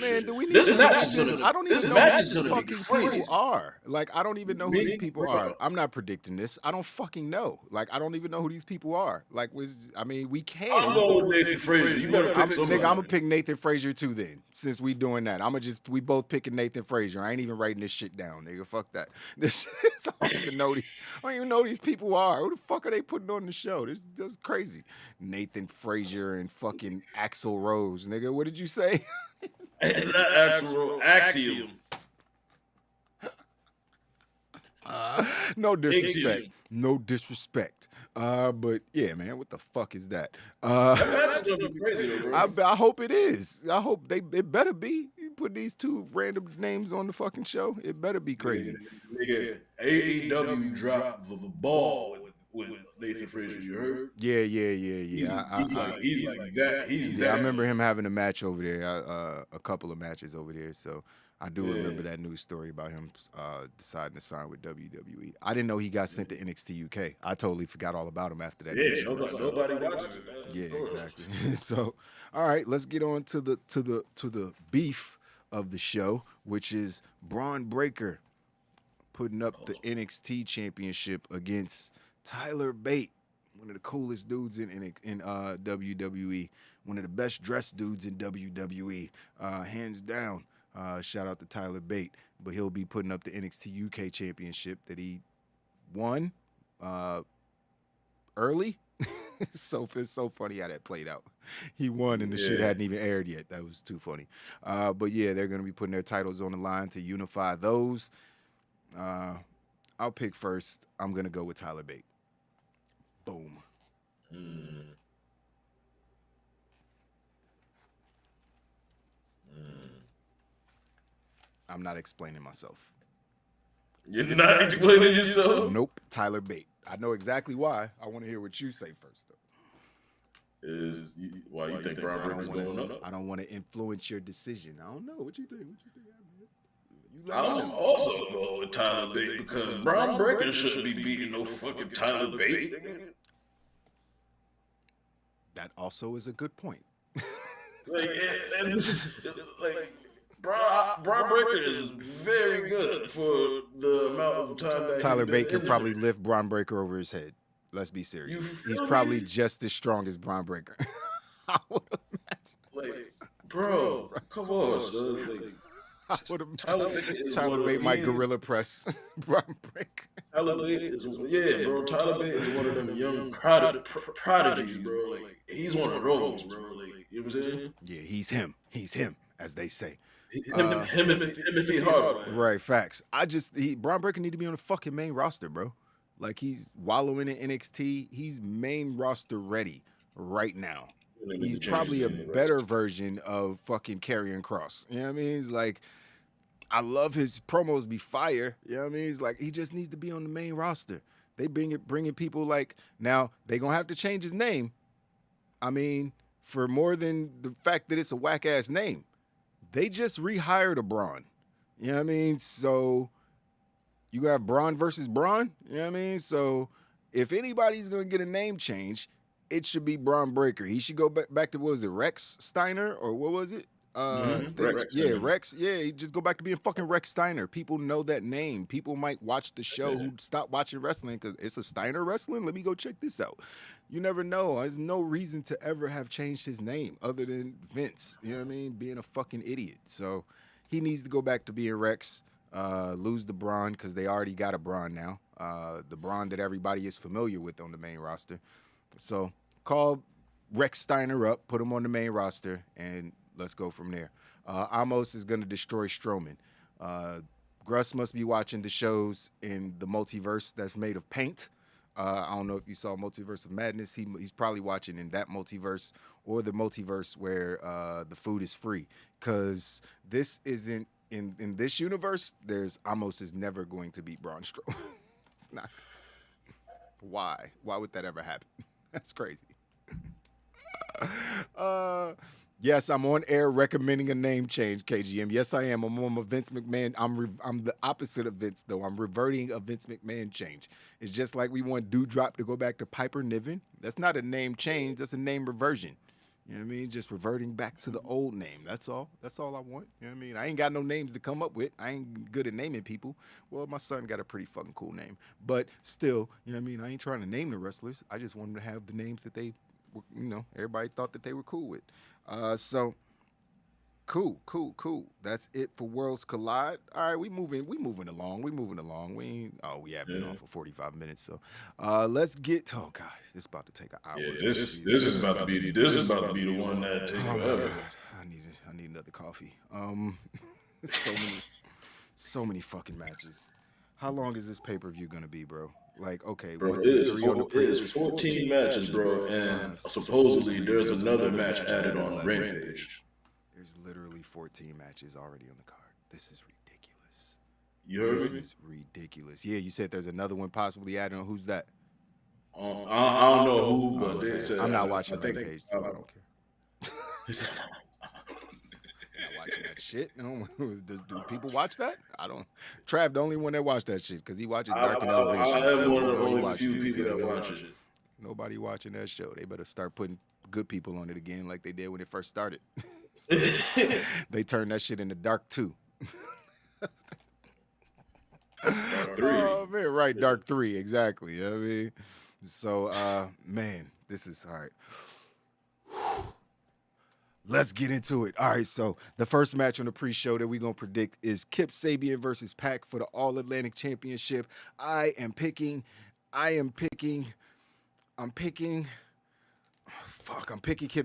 Man, do we need this match is gonna, I don't even know who these fucking people are. Like, I don't even know who these people are. I'm not predicting this. I don't fucking know. Like, I don't even know who these people are. Like, we can.
I'm going with Nathan Frazier. You better pick somebody.
Nigga, I'm gonna pick Nathan Frazier too then, since we doing that. We both picking Nathan Frazier. I ain't even writing this shit down, nigga. Fuck that. This shit, I don't even know who these people are. Who the fuck are they putting on the show? This is crazy. Nathan Frazier and fucking Axl Rose, nigga. What did you say?
Axiom.
No disrespect. Axiom. No disrespect. But yeah, man, what the fuck is that? I hope it is. I hope it better be. You put these 2 random names on the fucking show. It better be crazy.
Nigga, AEW dropped the ball with Nathan Frazier, you heard?
Yeah.
He's like that.
I remember him having a match over there, a couple of matches over there. So I do remember that news story about him deciding to sign with WWE. I didn't know he got sent to NXT UK. I totally forgot all about him after that.
Yeah, nobody watches it.
Yeah, exactly. So, all right, let's get on to the beef of the show, which is Braun Breaker putting up the NXT championship against Tyler Bate, one of the coolest dudes in WWE, one of the best dressed dudes in WWE, hands down. Shout out to Tyler Bate, but he'll be putting up the NXT UK championship that he won early. It's so funny how that played out. He won and the shit hadn't even aired yet. That was too funny. But yeah, they're going to be putting their titles on the line to unify those. I'll pick first. I'm going to go with Tyler Bate. Boom. I'm not explaining myself.
You're not explaining yourself?
Nope. Tyler Bate. I know exactly why. I want to hear what you say first, though.
Why you think Braun Breaker's going up?
I don't want to influence your decision. I don't know. What you think?
I'm also going with Tyler Bate because Braun Breaker shouldn't be beating no fucking Tyler Bate.
That also is a good point.
Braun Breaker is very good for the amount of time that
Tyler Bate could probably lift Braun Breaker over his head. Let's be serious. He's probably just as strong as Braun Breaker. I would imagine.
Bro, come on, son.
Tyler Bate might gorilla press Braun Breaker.
Tyler Bate is, Tyler Bate is one of them young prodigies, bro. He's one of those, bro. You know what I'm saying?
Yeah, he's him. He's him, as they say.
Him if he hard.
Right, facts. Braun Breaker need to be on the fucking main roster, bro. Like, he's wallowing in NXT. He's main roster ready right now. he's probably a better version of fucking Karrion Kross. You know what I mean? He's like, I love his promos be fire. You know what I mean? He's like, he just needs to be on the main roster. They bringing people like, now they gonna have to change his name. I mean, for more than the fact that it's a whack ass name, they just rehired a Braun. You know what I mean? So you got Braun versus Braun. You know what I mean? So if anybody's gonna get a name change, it should be Braun Breaker. He should go back to, what was it, Rex Steiner, or what was it? Rex. Yeah, he just go back to being fucking Rex Steiner. People know that name. People might watch the show who stopped watching wrestling because it's a Steiner wrestling. Let me go check this out. You never know. There's no reason to ever have changed his name other than Vince. You know what I mean? Being a fucking idiot. So he needs to go back to being Rex. Lose the Braun because they already got a Braun now. The Braun that everybody is familiar with on the main roster. So call Rex Steiner up, put him on the main roster, and let's go from there. Amos is going to destroy Strowman. Gruss must be watching the shows in the multiverse that's made of paint. I don't know if you saw Multiverse of Madness. He's probably watching in that multiverse or the multiverse where the food is free. Because this isn't, in this universe, Amos is never going to beat Braun Strowman. It's not. Why? Why would that ever happen? That's crazy. Yes, I'm on air recommending a name change, KGM. Yes, I am. I'm on a Vince McMahon. I'm the opposite of Vince, though. I'm reverting a Vince McMahon change. It's just like we want Dewdrop to go back to Piper Niven. That's not a name change. That's a name reversion. You know what I mean? Just reverting back to the old name. That's all. That's all I want. You know what I mean? I ain't got no names to come up with. I ain't good at naming people. Well, my son got a pretty fucking cool name. But still, you know what I mean? I ain't trying to name the wrestlers. I just want them to have the names that they, everybody thought that they were cool with. So cool. That's it for Worlds Collide. All right, we moving along. We have been on for 45 minutes. So let's get to, oh God, it's about to take an hour.
Yeah, this is about to be the one that takes forever.
I need another coffee. So many fucking matches. How long is this pay-per-view gonna be, bro? Like, okay,
bro, it is 14 matches, bro, and supposedly there's another match added on Rampage.
There's literally 14 matches already on the card. This is ridiculous.
You heard me?
This is ridiculous. Yeah, you said there's another one possibly added on. Who's that?
I don't know who, but they said
I'm not watching Rampage, so I don't care. Watching that shit. Do people watch that? I don't. Trav, the only one that watch that shit because he watches Dark and Elevation.
I am one of the only few people that watch it.
Nobody watching that show. They better start putting good people on it again, like they did when it first started. They turned that shit into Dark 2.
Dark 3.
Oh man, right, Dark 3, exactly. You know what I mean, so man, this is all right. Let's get into it. All right, so the first match on the pre-show that we're going to predict is Kip Sabian versus Pac for the All-Atlantic Championship. I'm picking Kip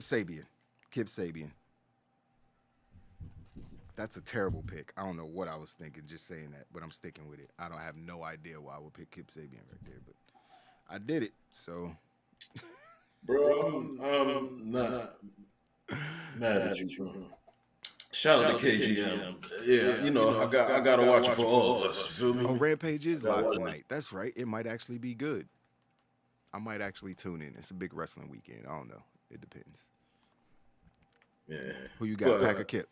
Sabian. Kip Sabian. That's a terrible pick. I don't know what I was thinking just saying that, but I'm sticking with it. I don't have no idea why I would pick Kip Sabian right there, but I did it, so.
Bro, I'm not mad at you, bro. Shout out to KGM. Yeah, I gotta watch it for all of us. Feel me?
Oh, Rampage is live tonight. That's right. It might actually be good. I might actually tune in. It's a big wrestling weekend. I don't know. It depends.
Yeah.
Who you got, Pac or Kip?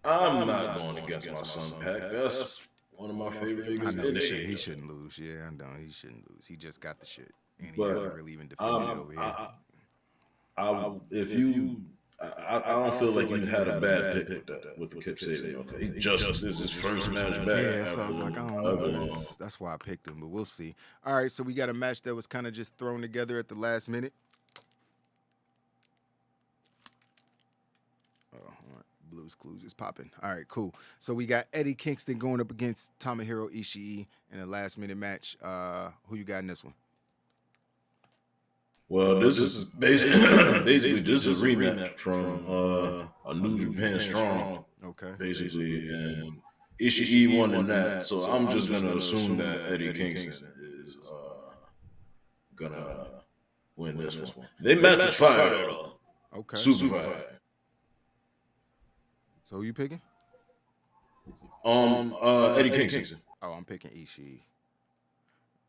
I'm not going against my son, Pac. That's one of my favorite niggas.
I know he shouldn't lose. Yeah, I know he shouldn't lose. He just got the shit, and he hasn't really even defended it over here.
I don't feel like you had a bad pick with Kip Sabian. Okay, this is his first match back.
Yeah, so I was like, I don't know. That's why I picked him, but we'll see. All right, so we got a match that was kind of just thrown together at the last minute. Blues Clues is popping. All right, cool. So we got Eddie Kingston going up against Tomohiro Ishii in a last minute match. Who you got in this one?
Well, this is basically just a rematch from a New Japan Strong.
Okay.
Basically, and Ishii won in that, so I'm just gonna assume that Eddie Kingston is gonna win this one. They match was fire though.
Okay.
Super fire.
So who you picking?
Eddie Kingston.
Oh, I'm picking Ishii.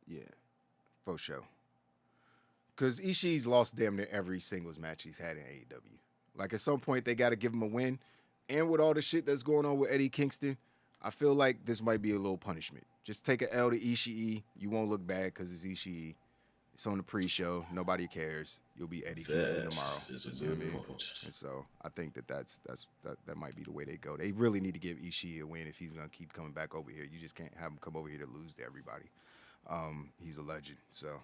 Yeah, for sure. Because Ishii's lost damn near every singles match he's had in AEW. Like, at some point, they got to give him a win. And with all the shit that's going on with Eddie Kingston, I feel like this might be a little punishment. Just take an L to Ishii. You won't look bad because it's Ishii. It's on the pre-show. Nobody cares. You'll be Eddie Kingston tomorrow.
It's a good point.
And so I think that might be the way they go. They really need to give Ishii a win if he's gonna keep coming back over here. You just can't have him come over here to lose to everybody. He's a legend. So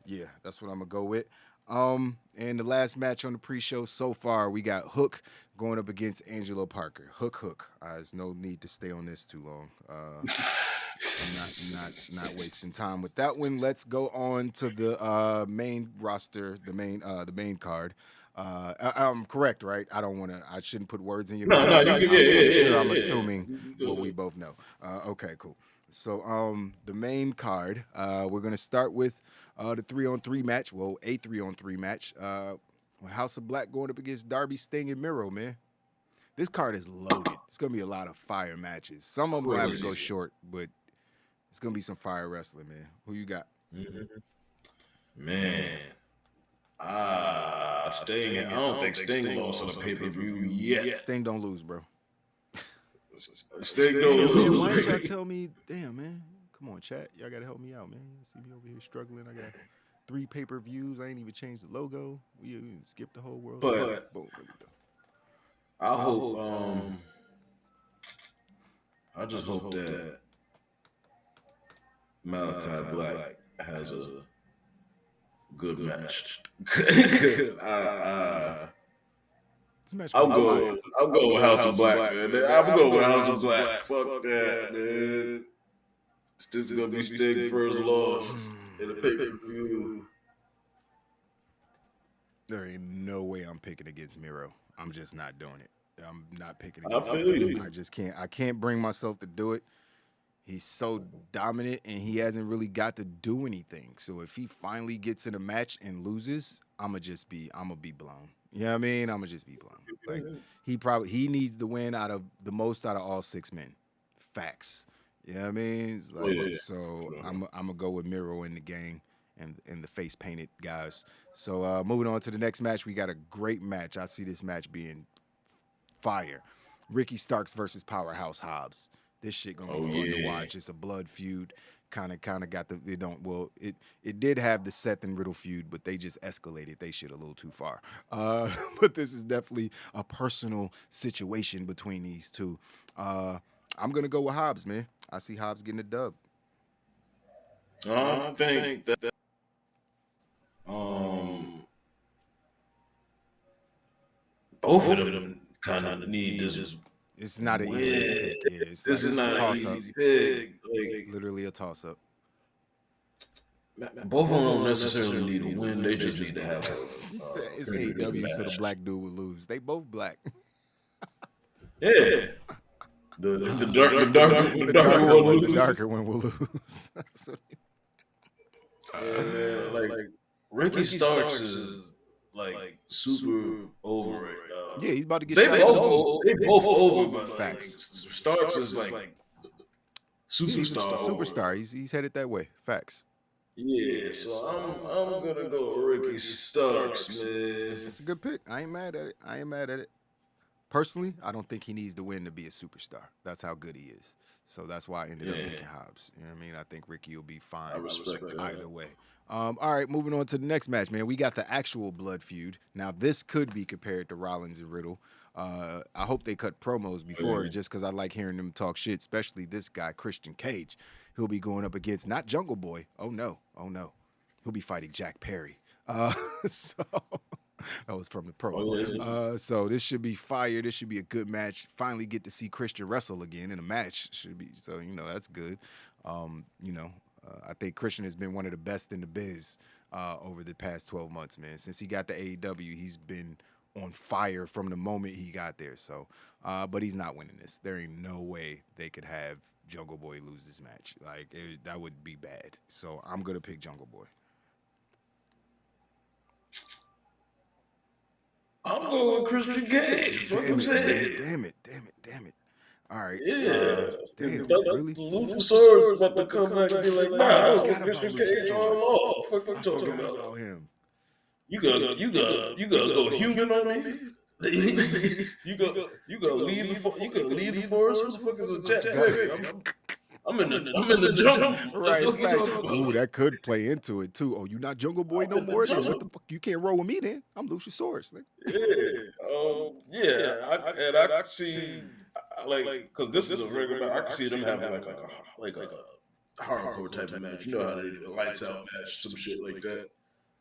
yeah, that's what I'm gonna go with. And the last match on the pre-show so far, we got Hook going up against Angelo Parker. Hook. There's no need to stay on this too long. I'm not wasting time with that one. Let's go on to the main roster, the main card. I'm correct, right? I shouldn't put words in your mouth. I'm assuming what we both know. Okay, cool. So the main card, we're gonna start with the 3-on-3 match. Well, a 3-on-3 match. House of Black going up against Darby, Sting, and Miro, man. This card is loaded. It's gonna be a lot of fire matches. Some of them will have to go short, but it's gonna be some fire wrestling, man. Who you got?
Man, Sting. I don't think Sting lost on the pay-per-view yet.
Sting don't lose, bro.
Sting don't lose.
Why didn't y'all tell me? Damn, man. Come on, chat. Y'all gotta help me out, man. See me over here struggling. I got 3 pay-per-views. I ain't even changed the logo. We skipped the whole world.
But
boom, there we go.
I hope. I just hope that Malachi Black has a good match. I'll go with House of Black, man. I'm going with House of Black. Fuck that, man. This is gonna be Sting first loss in the pay-per-view.
There ain't no way I'm picking against Miro. I'm just not doing it. I'm not picking
I
against
feel
him.
you.
I just can't. I can't bring myself to do it. He's so dominant, and he hasn't really got to do anything. So if he finally gets in a match and loses, I'm gonna be blown. You know what I mean? I'm gonna just be blown. Like he needs the win out of all 6 men. Facts. You know what I mean? It's like, so I'm gonna go with Miro in the gang and the face painted guys. So moving on to the next match, we got a great match. I see this match being fire. Ricky Starks versus Powerhouse Hobbs. This shit gonna be fun to watch. It's a blood feud. Kind of got it did have the Seth and Riddle feud, but they just escalated they shit a little too far. But this is definitely a personal situation between these two. I'm gonna go with Hobbs, man. I see Hobbs getting a dub.
I think that both of them kind of need this.
It's not an easy pick. Yeah,
this is not an easy pick. Like,
literally a toss-up.
Both of them don't necessarily need to win. They just need to have
He said it's AEW, so the black dude will lose. They both black.
Yeah. The darker one will lose. Yeah, man, like Ricky Starks is like super over it.
Yeah, he's about to get
they
shot.
They both over, but
Facts.
like, Starks is like
superstar. He's headed that way. Facts.
Yeah, so I'm gonna go Ricky Starks, man.
It's a good pick. I ain't mad at it. Personally, I don't think he needs to win to be a superstar. That's how good he is. So that's why I ended up picking Hobbs. You know what I mean? I think Ricky will be fine.
I respect that.
Either way. All right, moving on to the next match, man. We got the actual blood feud. Now, this could be compared to Rollins and Riddle. I hope they cut promos before just because I like hearing them talk shit, especially this guy, Christian Cage. He'll be going up against not Jungle Boy. Oh, no. He'll be fighting Jack Perry. So that was from the promo. So this should be fire. This should be a good match. Finally get to see Christian wrestle again in a match. Should be so that's good. I think Christian has been one of the best in the biz over the past 12 months, man. Since he got to AEW, he's been on fire from the moment he got there. So, but he's not winning this. There ain't no way they could have Jungle Boy lose this match. Like that would be bad. So I'm gonna pick Jungle Boy.
I'm going with Christian Cage. Fuck him saying.
Damn it. All right.
Yeah.
Damn, really?
Luchasaurus about to come back and be like, nah, I was with
Forgot about
Christian Cage all along. Fuck you talking
about
about?
him.
You gotta go human on me. you gotta leave the forest. Who the fuck is a Jack Gregory? I'm in the jungle.
Right.
What the fuck you talking about?
Ooh, that could play into it too. Oh, you not Jungle Boy no more? Then what the fuck? You can't roll with me then. I'm Luchasaurus.
I see because this is a regular. I can see them having like a hardcore type of match. You know how they do a lights out match, some shit like that.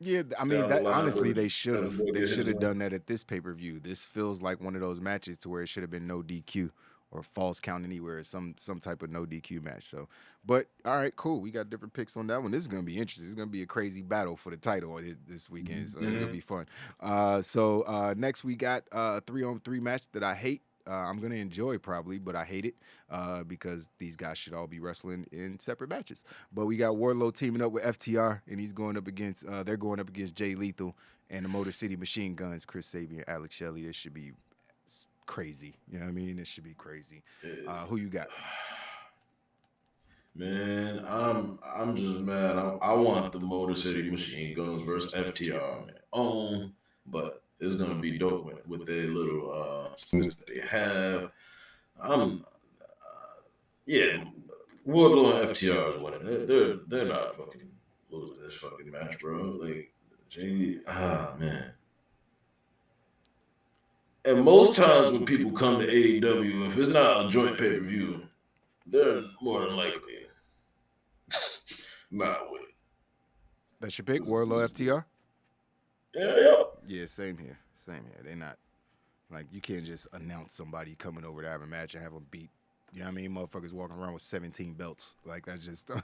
Yeah, I mean, that honestly, they should have. They should have done that at this pay-per-view. This feels like one of those matches to where it should have been no DQ or false count anywhere, some type of no DQ match. So, but all right, cool. We got different picks on that one. This is gonna be interesting. It's gonna be a crazy battle for the title this weekend. So it's gonna be fun. So next we got a 3-on-3 match that I hate. I'm going to enjoy probably, but I hate it because these guys should all be wrestling in separate matches. But we got Wardlow teaming up with FTR, and he's going up against, they're going up against Jay Lethal and the Motor City Machine Guns, Kip Sabian, Alex Shelley. This should be crazy. You know what I mean? This should be crazy. Who you got?
Man, I'm just mad. I want the Motor City Machine Guns versus FTR, man. But it's gonna be dope with their little things that they have. Wardlow and FTR is winning. They're not fucking losing this fucking match, bro. Like, man. And most times when people come to AEW, if it's not a joint pay per view, they're more than likely not winning.
That's your pick, Wardlow FTR?
Yeah.
Same here. They not, like, you can't just announce somebody coming over to have a match and have them beat. You know what I mean? Motherfuckers walking around with 17 belts. Like, that's just don't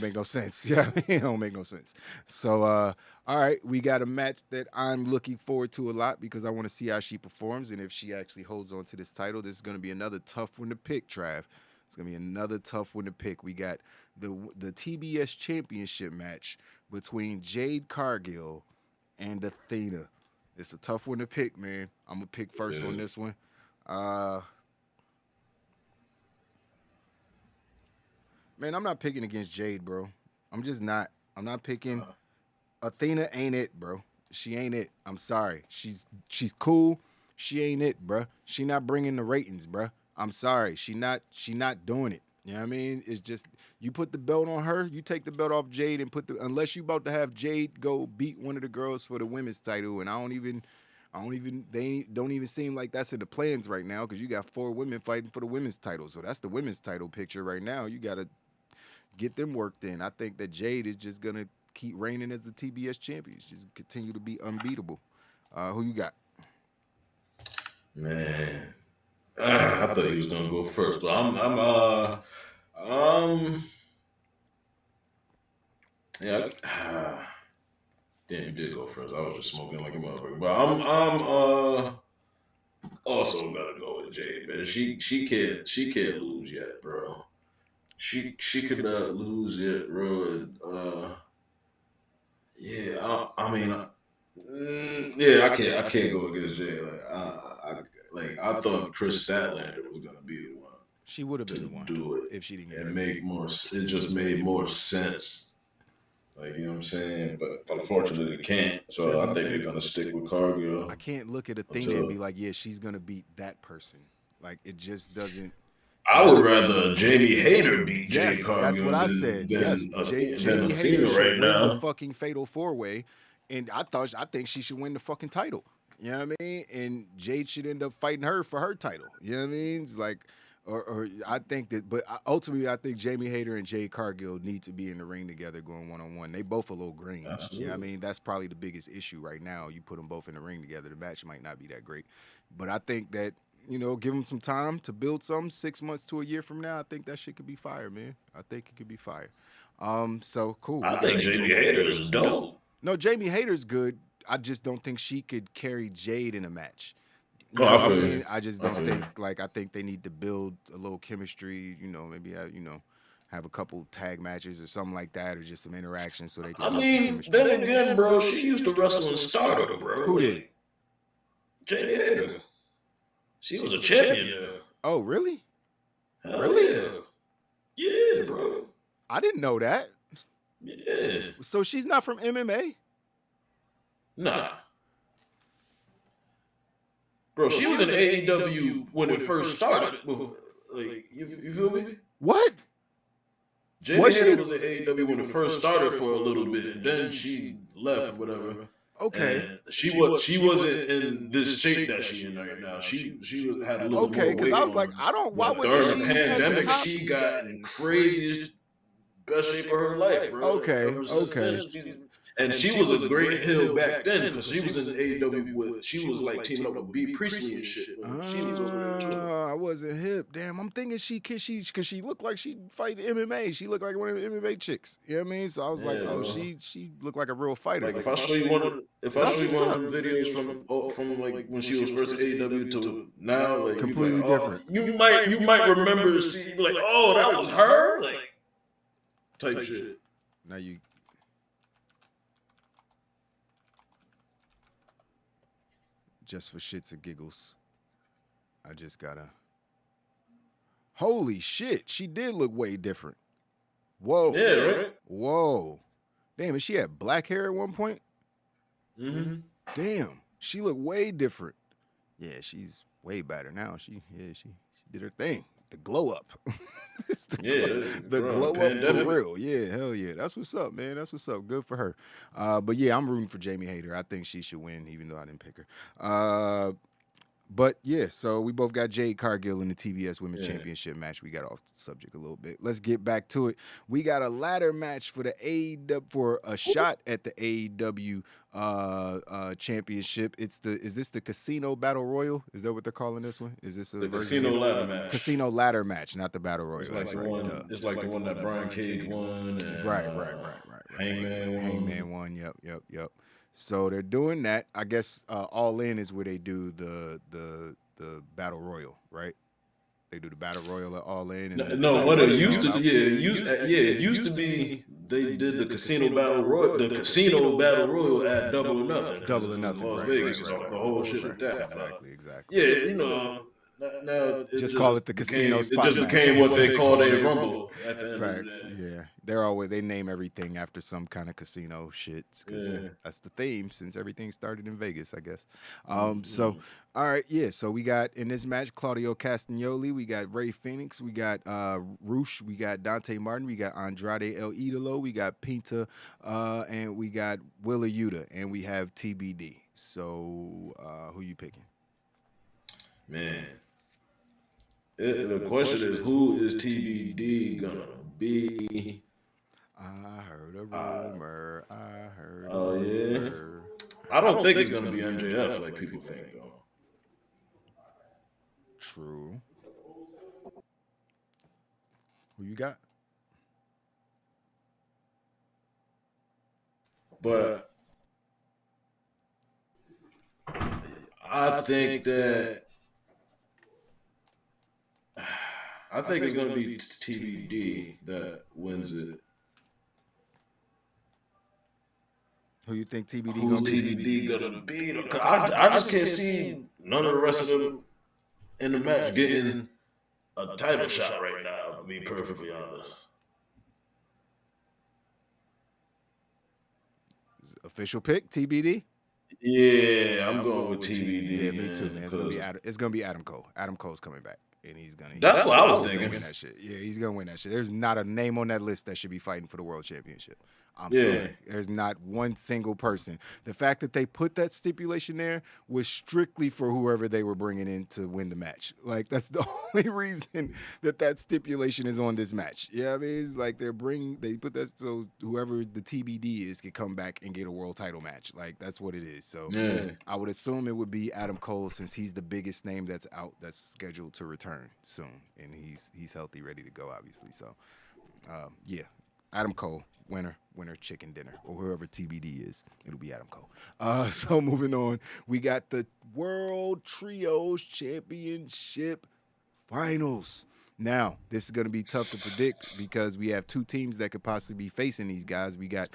make no sense. Yeah, it don't make no sense. So, all right, we got a match that I'm looking forward to a lot because I want to see how she performs and if she actually holds on to this title. This is going to be another tough one to pick, Trav. It's going to be another tough one to pick. We got the TBS Championship match between Jade Cargill and Athena. It's a tough one to pick, man. I'm going to pick first on this one. Man, I'm not picking against Jade, bro. I'm just not. I'm not picking. Athena ain't it, bro. She ain't it. I'm sorry. She's cool. She ain't it, bro. She not bringing the ratings, bro. I'm sorry. She not doing it. You know what I mean? It's just, you put the belt on her, you take the belt off Jade and unless you about to have Jade go beat one of the girls for the women's title, and they don't even seem like that's in the plans right now because you got 4 women fighting for the women's title. So that's the women's title picture right now. You got to get them worked in. I think that Jade is just going to keep reigning as the TBS champion. She's continue to be unbeatable. Who you got?
Man, I thought he was gonna go first, but damn, you did go first. I was just smoking like a motherfucker, but I'm also gotta go with Jade, man. She can't lose yet, bro. She cannot lose yet, bro. I can't go against Jade. I thought Chris Statlander was gonna be the one.
She would have been the one
do it
if she didn't get
and
it.
make more. It just made more sense. Like, you know what I'm saying? But unfortunately, they can't. So I think they're gonna stick with Cargill.
I can't look at Athena and be like, yeah, she's gonna beat that person. Like, it just doesn't.
I would rather Jamie Hayter beat Jade Cargill.
That's what I said. Yes, Jamie Hayter should win the fucking Fatal 4-Way, and I think she should win the fucking title. You know what I mean? And Jade should end up fighting her for her title. You know what I mean? It's like, or I think that, but ultimately, I think Jamie Hayter and Jade Cargill need to be in the ring together going one-on-one. They both a little green. Absolutely. You know what I mean? That's probably the biggest issue right now. You put them both in the ring together, the match might not be that great. But I think that, you know, give them some time to build something. 6 months to a year from now, I think that shit could be fire, man. I think it could be fire. So cool.
I think Jamie Hayter is dope.
No, Jamie Hayter's good. I just don't think she could carry Jade in a match. I just don't think. Like, I think they need to build a little chemistry. You know, maybe have a couple tag matches or something like that, or just some interaction so they can.
I mean, then again, bro, she used to wrestle in Stardom, bro.
Who did?
Jamie Hayter. She was a champion there.
Oh, really?
Hell
Really?
Yeah. Yeah, bro.
I didn't know that.
Yeah.
So she's not from MMA?
Nah. Bro, she was in AEW when it first started. Like, you feel me?
What?
Jamie Hayter was in AEW when it first started for a little bit, and then she left, whatever.
Okay.
And she wasn't in this shape that she in right now. She had a little more weight.
Because I was like, why wasn't
during
she
the
at the
pandemic,
top?
she got in craziest best shape of her life, bro.
Okay.
And she was a great heel back then because she was in AEW with, she was like teaming up with B. Priestley and shit. She was over there too.
I wasn't hip. Damn, I'm thinking because she looked like she fight MMA. She looked like one of the MMA chicks. You know what I mean? So I was like, oh, she looked like a real fighter.
Like if I show you one of the videos from like when she was first at AEW to now, like
completely different.
You might remember seeing like, oh, that was her, like type shit.
Now you. Just for shits and giggles, I just gotta. Holy shit, she did look way different. Whoa.
Yeah, right?
Whoa. Damn, and she had black hair at one point?
Mm-hmm.
Damn, she looked way different. Yeah, she's way better now. She did her thing. The glow up. The glow up for real. Yeah, hell yeah. That's what's up, man. That's what's up. Good for her. But yeah, I'm rooting for Jamie Hayter. I think she should win, even though I didn't pick her. But yeah, so we both got Jade Cargill in the TBS Women's Championship match. We got off the subject a little bit. Let's get back to it. We got a ladder match for the AEW, for a shot at the AEW championship. Is this the Casino Battle Royal? Is that what they're calling this one? Is this
the Casino Ladder match?
Casino Ladder match, not the Battle Royal.
It's like it's like the one that Brian Cage won. And,
right.
Hangman
won. Yep. So they're doing that. I guess All In is where they do the Battle Royal, right? They do the Battle Royal at All In. And
no, what it used to be, it used to be they did the Casino Battle Royal, at Double or Nothing.
Double or Nothing,
Las
right,
Vegas,
right,
the whole shit like that.
Exactly.
Yeah, now
just call it the Casino spot.
It just became what they called a Rumble at the end of the day.
Yeah, they name everything after some kind of casino shit because that's the theme since everything started in Vegas, I guess. So, all right, so we got in this match Claudio Castagnoli, we got Rey Fenix, we got Roosh, we got Dante Martin, we got Andrade El Idolo, we got Pinta, and we got Willa Yuta, and we have TBD. So, who you picking?
Man. The question is, who is TBD gonna be?
I heard a rumor.
Yeah. I don't think it's gonna be MJF like people think, though.
True. Who you got?
But I think it's going to be TBD that wins it.
Who you think TBD
Who's TBD going to be? I just can't see none of the rest of them in the match getting a title shot right now, to be perfectly honest.
Official pick, TBD?
Yeah, I'm going with TBD.
Yeah, me too, man. It's gonna be Adam Cole. Adam Cole's coming back, and he's gonna.
That's what I was thinking.
Win that shit. Yeah, he's gonna win that shit. There's not a name on that list that should be fighting for the world championship. I'm sorry. There's not one single person. The fact that they put that stipulation there was strictly for whoever they were bringing in to win the match. Like, that's the only reason that stipulation is on this match. Yeah, I mean, it's like they put that so whoever the TBD is can come back and get a world title match. Like, that's what it is. So I would assume it would be Adam Cole since he's the biggest name that's scheduled to return soon. And he's healthy, ready to go, obviously. So, Adam Cole. Winner, chicken dinner, or whoever TBD is. It'll be Adam Cole. So moving on, we got the World Trios Championship Finals. Now, this is going to be tough to predict because we have two teams that could possibly be facing these guys. We got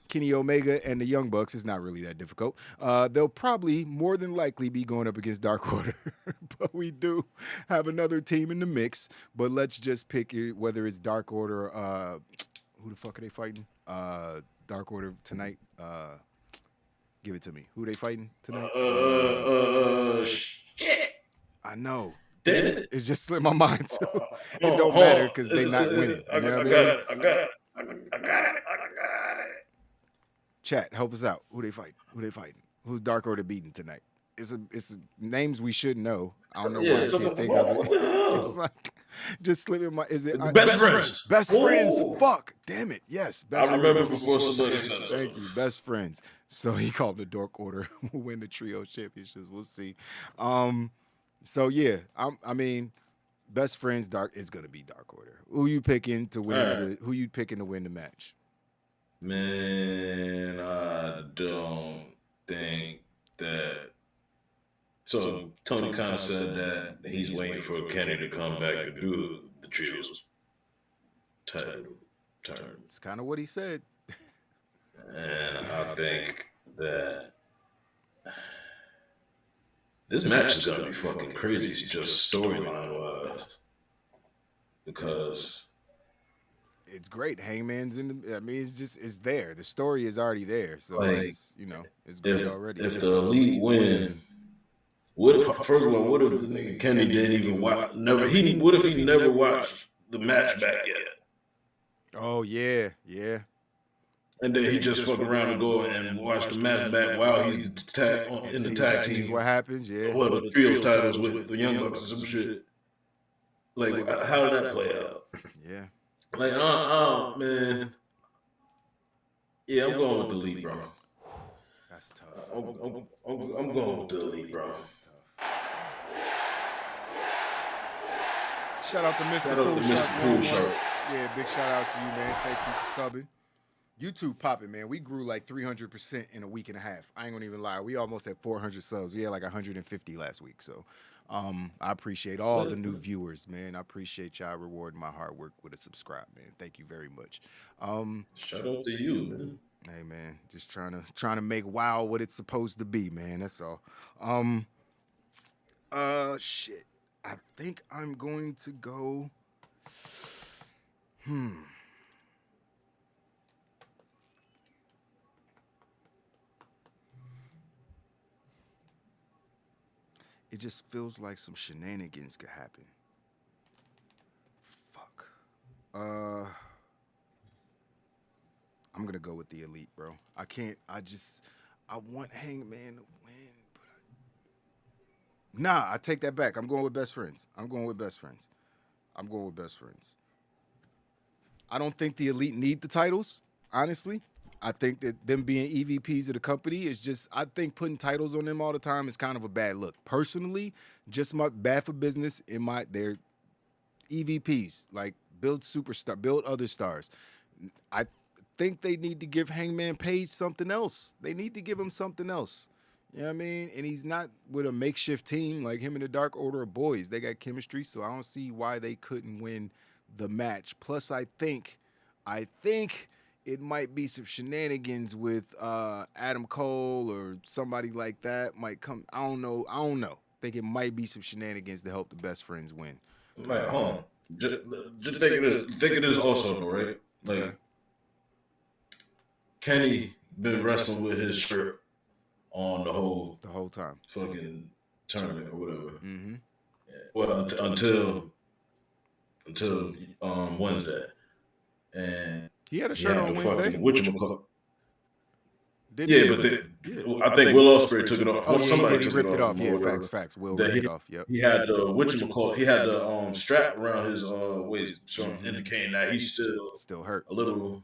Kenny Omega and the Young Bucks. It's not really that difficult. They'll probably, more than likely, be going up against Dark Order. But we do have another team in the mix. But let's just pick it, whether it's Dark Order. Who the fuck are they fighting? Dark Order tonight. Give it to me. Who they fighting tonight?
Shit.
I know.
Damn it.
It just slipped my mind. So it don't matter because they're not winning.
I got it.
Chat, help us out. Who they fighting? Who's Dark Order beating tonight? It's names we should know. I don't know why I can't think of it. It's like just slipping my. Is it
Best Friends?
Best Friends. Fuck. Damn it. Yes. Best
I remember
Friends.
before somebody said that.
Thank you. Best Friends. So he called the Dark Order. Will win the trio championships. We'll see. So yeah, I mean, Best Friends Dark is gonna be Dark Order. Who you picking to win? Who you picking to win the match?
Man, I don't think that. So Tony Khan said that he's waiting for Kenny to come back to do the trios title turn.
It's kind of what he said.
And I think that this match is gonna be fucking crazy, just storyline wise, because
it's great. Hangman's in the. I mean, it's there. The story is already there, so
like,
it's great already.
If the Elite win, first of all, what if the nigga Kenny didn't even watch? What if he never watched the match back yet?
Oh yeah.
And then he just fuck around and go and watch the match back while he's in the tag team.
What happens? Yeah.
Well, the trio titles with the Young Bucks or some shit. Like, how did that play out?
Yeah.
Like, man. Yeah, I'm going with the Elite, bro.
That's tough.
I'm going with the Elite, bro.
Shout out to Mr. Cool Shark. Yeah, big shout out to you, man. Thank you for subbing. YouTube popping, man. We grew like 300% in a week and a half. I ain't gonna even lie. We almost had 400 subs. We had like 150 last week. So I appreciate all the new viewers, man. I appreciate y'all rewarding my hard work with a subscribe, man. Thank you very much.
Shout out to you, man.
Hey, man. Just trying to make WoW what it's supposed to be, man. That's all. Shit. I think I'm going to go. It just feels like some shenanigans could happen. Fuck. I'm gonna go with the Elite, bro. I want Hangman to win, but I take that back. I'm going with Best Friends. I don't think the Elite need the titles, honestly. I think that them being EVPs of the company is just, I think putting titles on them all the time is kind of a bad look. Personally, just bad for business they're EVPs, like build other stars. I think they need to give Hangman Page something else. They need to give him something else. You know what I mean? And he's not with a makeshift team like him and the Dark Order of Boys. They got chemistry, so I don't see why they couldn't win the match. Plus, I think it might be some shenanigans with Adam Cole or somebody like that might come. I don't know. I think it might be some shenanigans to help the Best Friends win.
Like, hold on. Just think of this also, though, right? Like, Kenny been wrestling with his shirt on the whole
time
fucking tournament or whatever.
Mm-hmm.
Yeah. Well, until Wednesday, and
he had a shirt on Wednesday.
I think Will Ospreay took it off.
Oh,
somebody
he ripped it off. Yeah, facts. Will ripped it off. Yep.
He had the He had the strap around his waist, so indicating that he's still
hurt
a little.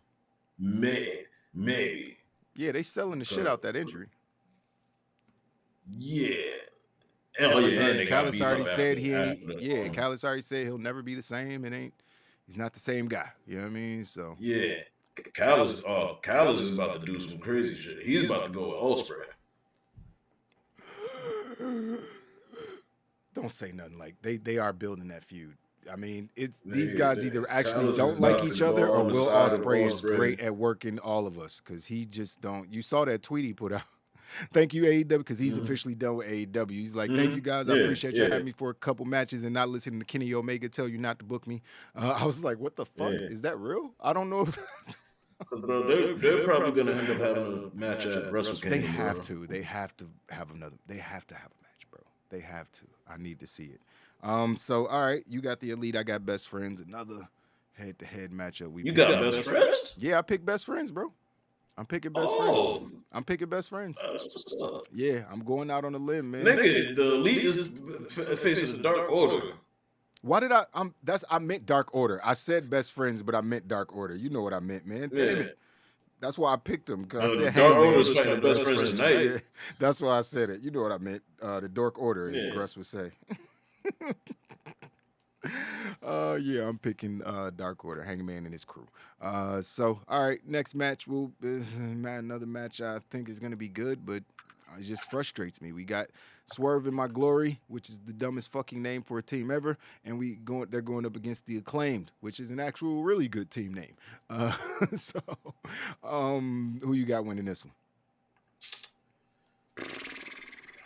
Maybe.
Yeah, they selling the shit out that injury.
Yeah.
Callis already said Callis already said he'll never be the same. He's not the same guy. You know what I mean? So
yeah. Callis is about to do some crazy shit. He's about to go with Ospreay.
Don't say nothing like they are building that feud. I mean, it's these guys either actually
Callis
don't
is
like
about
each
to
other,
go
or
on the
Will
side of
Ospreay is
Ospreay.
great at working all of us because he just don't. You saw that tweet he put out. Thank you, AEW, because he's officially done with AEW. He's like, thank you guys. I appreciate you having me for a couple matches and not listening to Kenny Omega tell you not to book me. I was like, what the fuck? Is that real? I don't know if that's...
Bro, they're probably gonna end up having a match at Wrestle Kingdom.
They have to. They have to have another. They have to have a match, bro. They have to. I need to see it. So all right, you got the Elite. I got Best Friends. Another head-to-head matchup.
You got Best Friends?
Yeah, I picked Best Friends, bro. I'm picking Best Friends. I'm picking Best Friends.
That's what's up.
Yeah, I'm going out on a limb, man.
Nigga, the Elite is facing the Dark Order.
Why did I meant Dark Order. I said Best Friends, but I meant Dark Order. You know what I meant, man. Damn it. That's why I picked them. Because I said
Dark Order is fighting the Best Friends tonight.
Yeah, that's why I said it. You know what I meant. The Dark Order, as Gruss would say. Yeah, I'm picking Dark Order, Hangman and his crew. So, all right, next match another match I think is going to be good, but it just frustrates me. We got Swerve in My Glory, which is the dumbest fucking name for a team ever, and they're going up against the Acclaimed, which is an actual really good team name. So, who you got winning this one?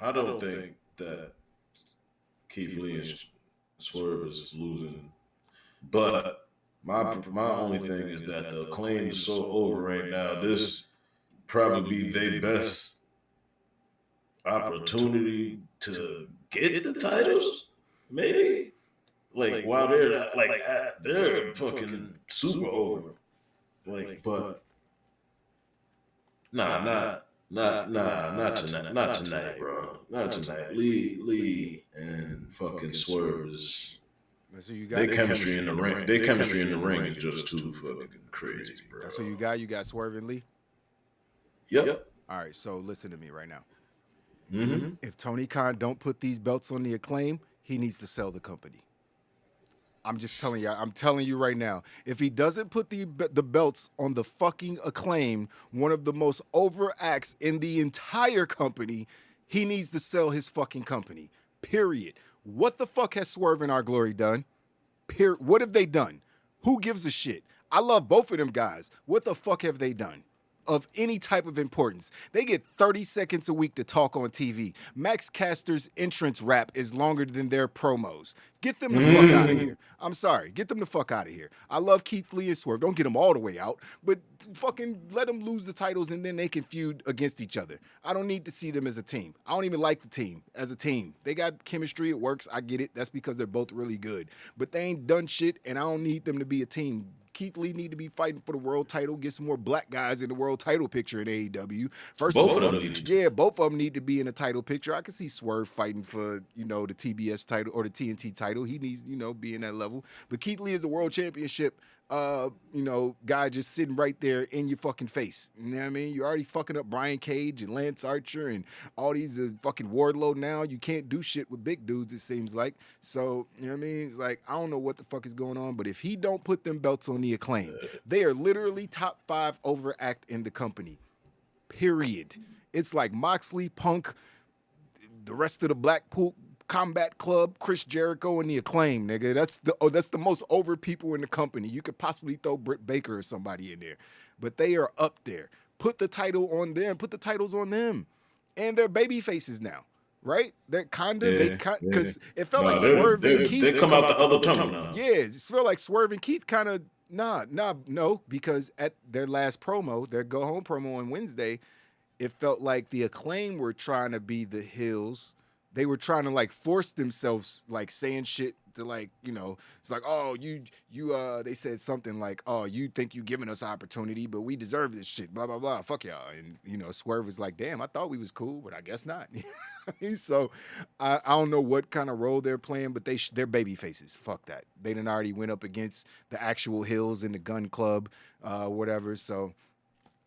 I don't think that Keith Lee and Swerve is losing, but my only thing is that the Acclaim is so over right now. This probably be their best opportunity to get the titles, maybe. Like while they're fucking super over. Like, but not tonight. Not tonight, bro. Not tonight. Lee and fucking Swerve is.
So you got
their chemistry in the ring. Their chemistry in the ring is just too fucking crazy, bro.
So you got Swerve and Lee?
Yep.
All right, so listen to me right now.
Mm-hmm.
If Tony Khan don't put these belts on the Acclaim, he needs to sell the company. I'm just telling you. I'm telling you right now. If he doesn't put the belts on the fucking Acclaim, one of the most over acts in the entire company, he needs to sell his fucking company. Period. What the fuck has Swerve in Our Glory done? What have they done? Who gives a shit? I love both of them guys. What the fuck have they done of any type of importance? They get 30 seconds a week to talk on TV. Max Caster's entrance rap is longer than their promos. Get them the fuck out of here. I'm sorry. Get them the fuck out of here. I love Keith Lee and Swerve. Don't get them all the way out, but fucking let them lose the titles and then they can feud against each other. I don't need to see them as a team. I don't even like the team as a team. They got chemistry. It works. I get it. That's because they're both really good, but they ain't done shit and I don't need them to be a team. Keith Lee need to be fighting for the world title, get some more black guys in the world title picture in AEW. First
both
of all, both of them need to be in a title picture. I can see Swerve fighting for, the TBS title or the TNT title. He needs, be in that level. But Keith Lee is the world championship guy just sitting right there in your fucking face. You know what I mean? You're already fucking up Brian Cage and Lance Archer and all these fucking Wardlow now. You can't do shit with big dudes, it seems like. So, you know what I mean? It's like, I don't know what the fuck is going on, but if he don't put them belts on the Acclaim, they are literally top 5 overact in the company. Period. It's like Moxley, Punk, the rest of the Blackpool Combat Club, Chris Jericho, and the Acclaim, nigga. That's the most over people in the company. You could possibly throw Brit Baker or somebody in there, but they are up there. Put the title on them. Put the titles on them, and they're baby faces now, right? They're because it felt like Swerve and Keith.
They come out the other tunnel now.
Yeah, it felt like Swerve and Keith kind of no, because at their last promo, their go home promo on Wednesday, it felt like the Acclaim were trying to be the heels. They were trying to force themselves saying shit to it's like, oh, they said something like, oh, you think you giving us opportunity, but we deserve this shit, blah, blah, blah, fuck y'all. And, Swerve was like, damn, I thought we was cool, but I guess not. So I don't know what kind of role they're playing, but they're baby faces. Fuck that. They done already went up against the actual Hills in the Gun Club, whatever. So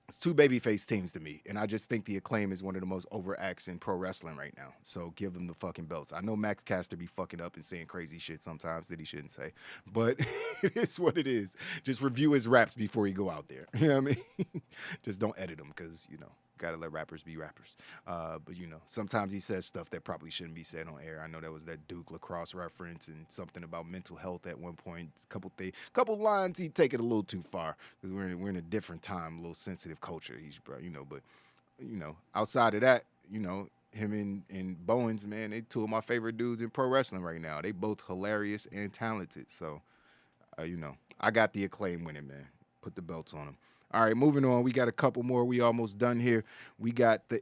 it's 2 babyface teams to me, and I just think the Acclaim is one of the most over acts in pro wrestling right now. So give them the fucking belts. I know Max Caster be fucking up and saying crazy shit sometimes that he shouldn't say, but it is what it is. Just review his raps before you go out there. You know what I mean? Just don't edit them because, Gotta let rappers be rappers. But you know, sometimes he says stuff that probably shouldn't be said on air. I know that was that Duke lacrosse reference and something about mental health at one point. Couple lines he take it a little too far because we're in a different time, a little sensitive culture. But you know, outside of that, you know, him and Bowens, man, they two of my favorite dudes in pro wrestling right now. They both hilarious and talented. So, you know, I got the Acclaim winning, man. Put the belts on them. All right, moving on. We got a couple more. We almost done here. We got the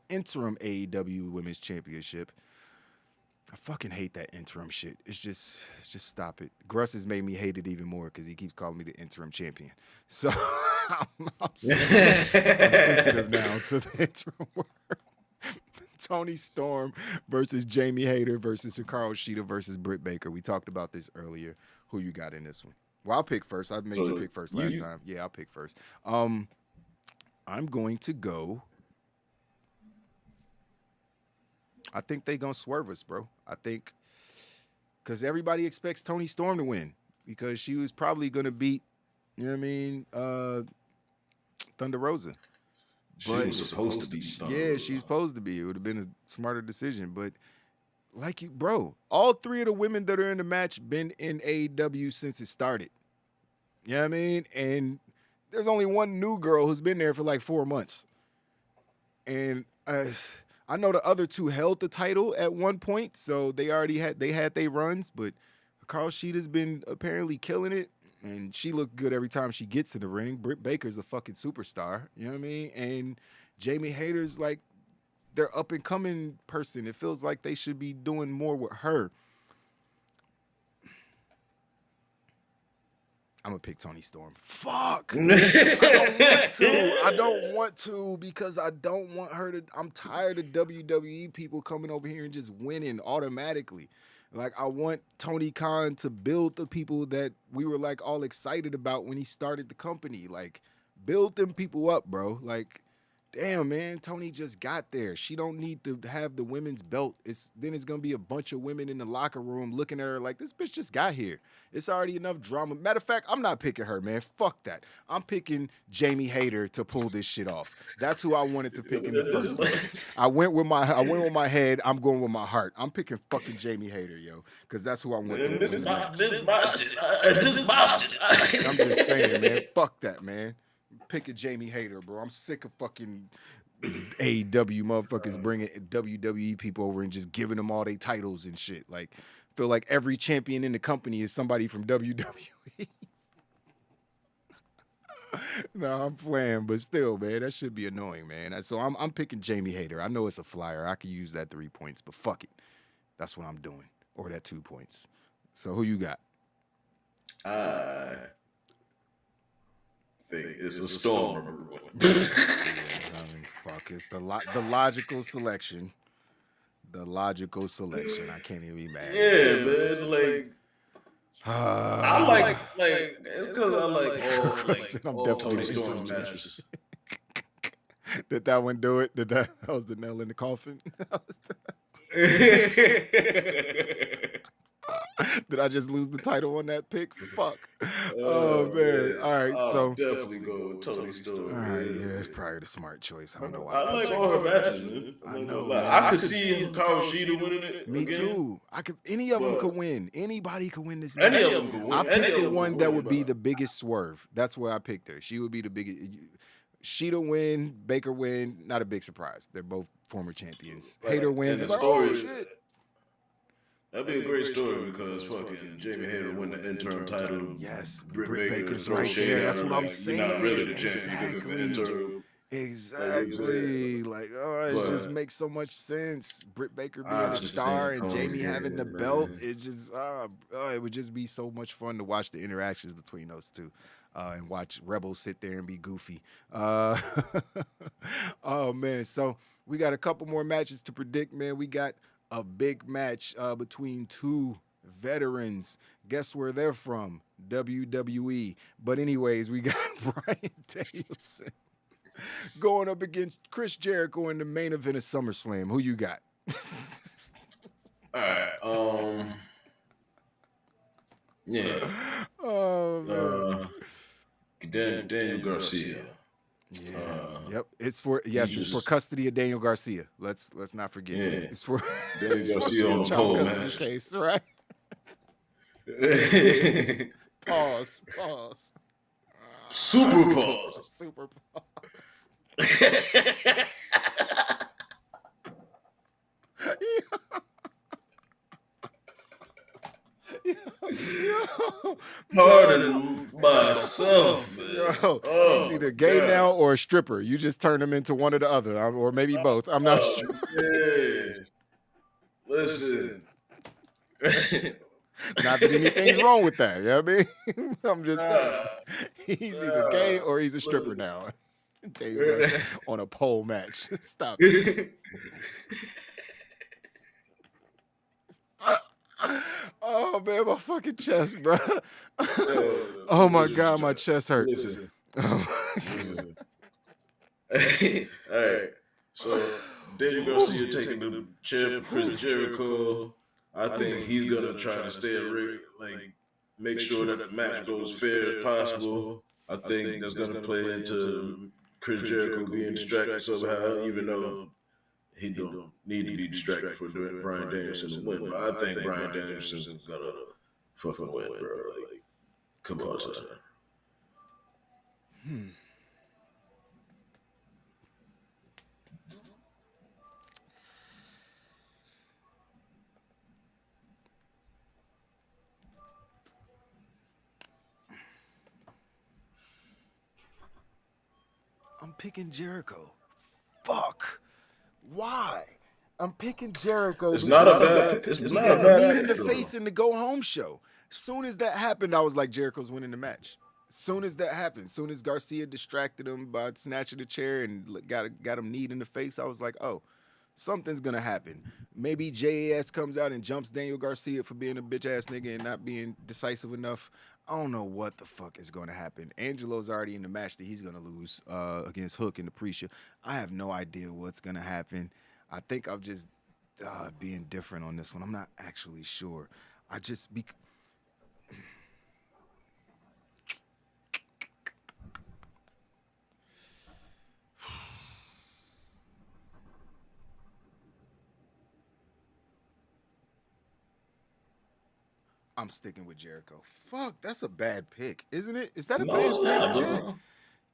interim AEW Women's Championship. I fucking hate that interim shit. It's just stop it. Gruss has made me hate it even more because he keeps calling me the interim champion. So I'm sensitive now to the interim word. Toni Storm versus Jamie Hayter versus Carl Sheeda versus Brit Baker. We talked about this earlier. Who you got in this one? Well, I'll pick first. I made you pick first last time. Yeah, I'll pick first. I'm going to go. I think they gonna swerve us, bro. I think because everybody expects Toni Storm to win because she was probably gonna beat, you know what I mean, Thunder Rosa.
She was supposed to be.
Yeah, she's supposed to be. It would have been a smarter decision, but. Like you, bro, all three of the women that are in the match been in AEW since it started. You know what I mean? And there's only one new girl who's been there for like 4 months. And I know the other two held the title at one point, so they had their runs, but Carl Sheeta's been apparently killing it, and she looked good every time she gets in the ring. Britt Baker's a fucking superstar, you know what I mean? And Jamie Hayter's like their up-and-coming person. It feels like they should be doing more with her. I'm going to pick Toni Storm. Fuck! I don't want to because I don't want her to... I'm tired of WWE people coming over here and just winning automatically. Like, I want Tony Khan to build the people that we were, like, all excited about when he started the company. Like, build them people up, bro. Like... Damn, man, Tony just got there. She don't need to have the women's belt. Then it's going to be a bunch of women in the locker room looking at her like, this bitch just got here. It's already enough drama. Matter of fact, I'm not picking her, man. Fuck that. I'm picking Jamie Hayter to pull this shit off. That's who I wanted to pick in the first place. I went with my head. I'm going with my heart. I'm picking fucking Jamie Hayter, yo, because that's who I want.
This is my shit.
I'm just saying, man. Fuck that, man. Picking Jamie Hayter, bro. I'm sick of fucking AEW motherfuckers bringing WWE people over and just giving them all their titles and shit. Like, feel like every champion in the company is somebody from WWE. No, I'm playing, but still, man, that should be annoying, man. So I'm picking Jamie Hayter. I know it's a flyer. I could use that 3 points, but fuck it. That's what I'm doing. Or that 2 points. So who you got?
It's a Storm.
Yeah, I mean, fuck. It's the logical selection. The logical selection. I can't even be mad.
Yeah, man. It's like I like it's because I like all Toni Storm matches.
Did that one do it? That was the nail in the coffin? Did I just lose the title on that pick? Fuck. Oh, man. All right,
I'll definitely go with Toni Storm.
All right, yeah, it's probably the smart choice. I don't know why.
I like all her matches, man.
I know.
I could see Carl Sheeda winning it.
Me
again.
too. Any of them could win. Anybody could win this match.
Any of them could win.
I picked the one that would be the biggest swerve. That's where I picked her. She would be the biggest. Sheeta win, Baker win. Not a big surprise. They're both former champions. Hayter wins. It's like, oh, shit.
That'd be a great story because fucking Jamie Hayter win the interim title.
Yes,
Britt
Baker's
throw
right
shade
there.
at
That's
her,
what I'm
like,
saying.
You're not really the champion because it's the interim.
Exactly. Like, oh, it just makes so much sense. Britt Baker being a star and Jamie having the belt. It just, it would just be so much fun to watch the interactions between those two. And watch Rebel sit there and be goofy. Oh, man. So we got a couple more matches to predict, man. We got a big match between two veterans. Guess where they're from? WWE. But anyways, we got Bryan Danielson going up against Chris Jericho in the main event of SummerSlam. Who you got?
All right. Yeah.
Oh, man.
Daniel Garcia.
Yeah. Yep. It's for it's for custody of Daniel Garcia. Let's not forget.
Yeah.
It's for
Daniel Garcia on the
child
pole
custody
match.
case, right? Pause.
Super pause.
Super pause.
Pardon myself, man.
Yo, he's either gay now or a stripper. You just turn him into one or the other, or maybe both. I'm not sure.
Man. Listen.
Not that anything's wrong with that. You know what I mean? I'm just saying. He's either gay or he's a stripper now. On a pole match. Stop it. Oh man, my fucking chest, bro. Oh my god, my chest hurts.
Listen. Listen. All right. So Daniel Garcia taking the chair for Chris Jericho. I think he's gonna try to stay at ring, make sure that the match goes fair as possible. I think that's gonna play into Chris Jericho being distracted somehow, even though he don't need to be distracted for Bryan Danielson to win. But I think Bryan Danielson's gonna fucking win, bro. Come on, son.
I'm picking Jericho. Fuck. Why? I'm picking Jericho.
It's not a bad. It's not a bad.
Knee in the face in the go home show. Soon as that happened, I was like, Jericho's winning the match. Soon as that happened, soon as Garcia distracted him by snatching the chair and got him kneed in the face, I was like, oh, something's gonna happen. Maybe JAS comes out and jumps Daniel Garcia for being a bitch ass nigga and not being decisive enough. I don't know what the fuck is gonna happen. Angelo's already in the match that he's gonna lose against Hook in the pre-show. I have no idea what's gonna happen. I think I'm just being different on this one. I'm not actually sure. I just I'm sticking with Jericho. Fuck, that's a bad pick, isn't it? Is that a bad
it's not,
pick,
bro.
Jack?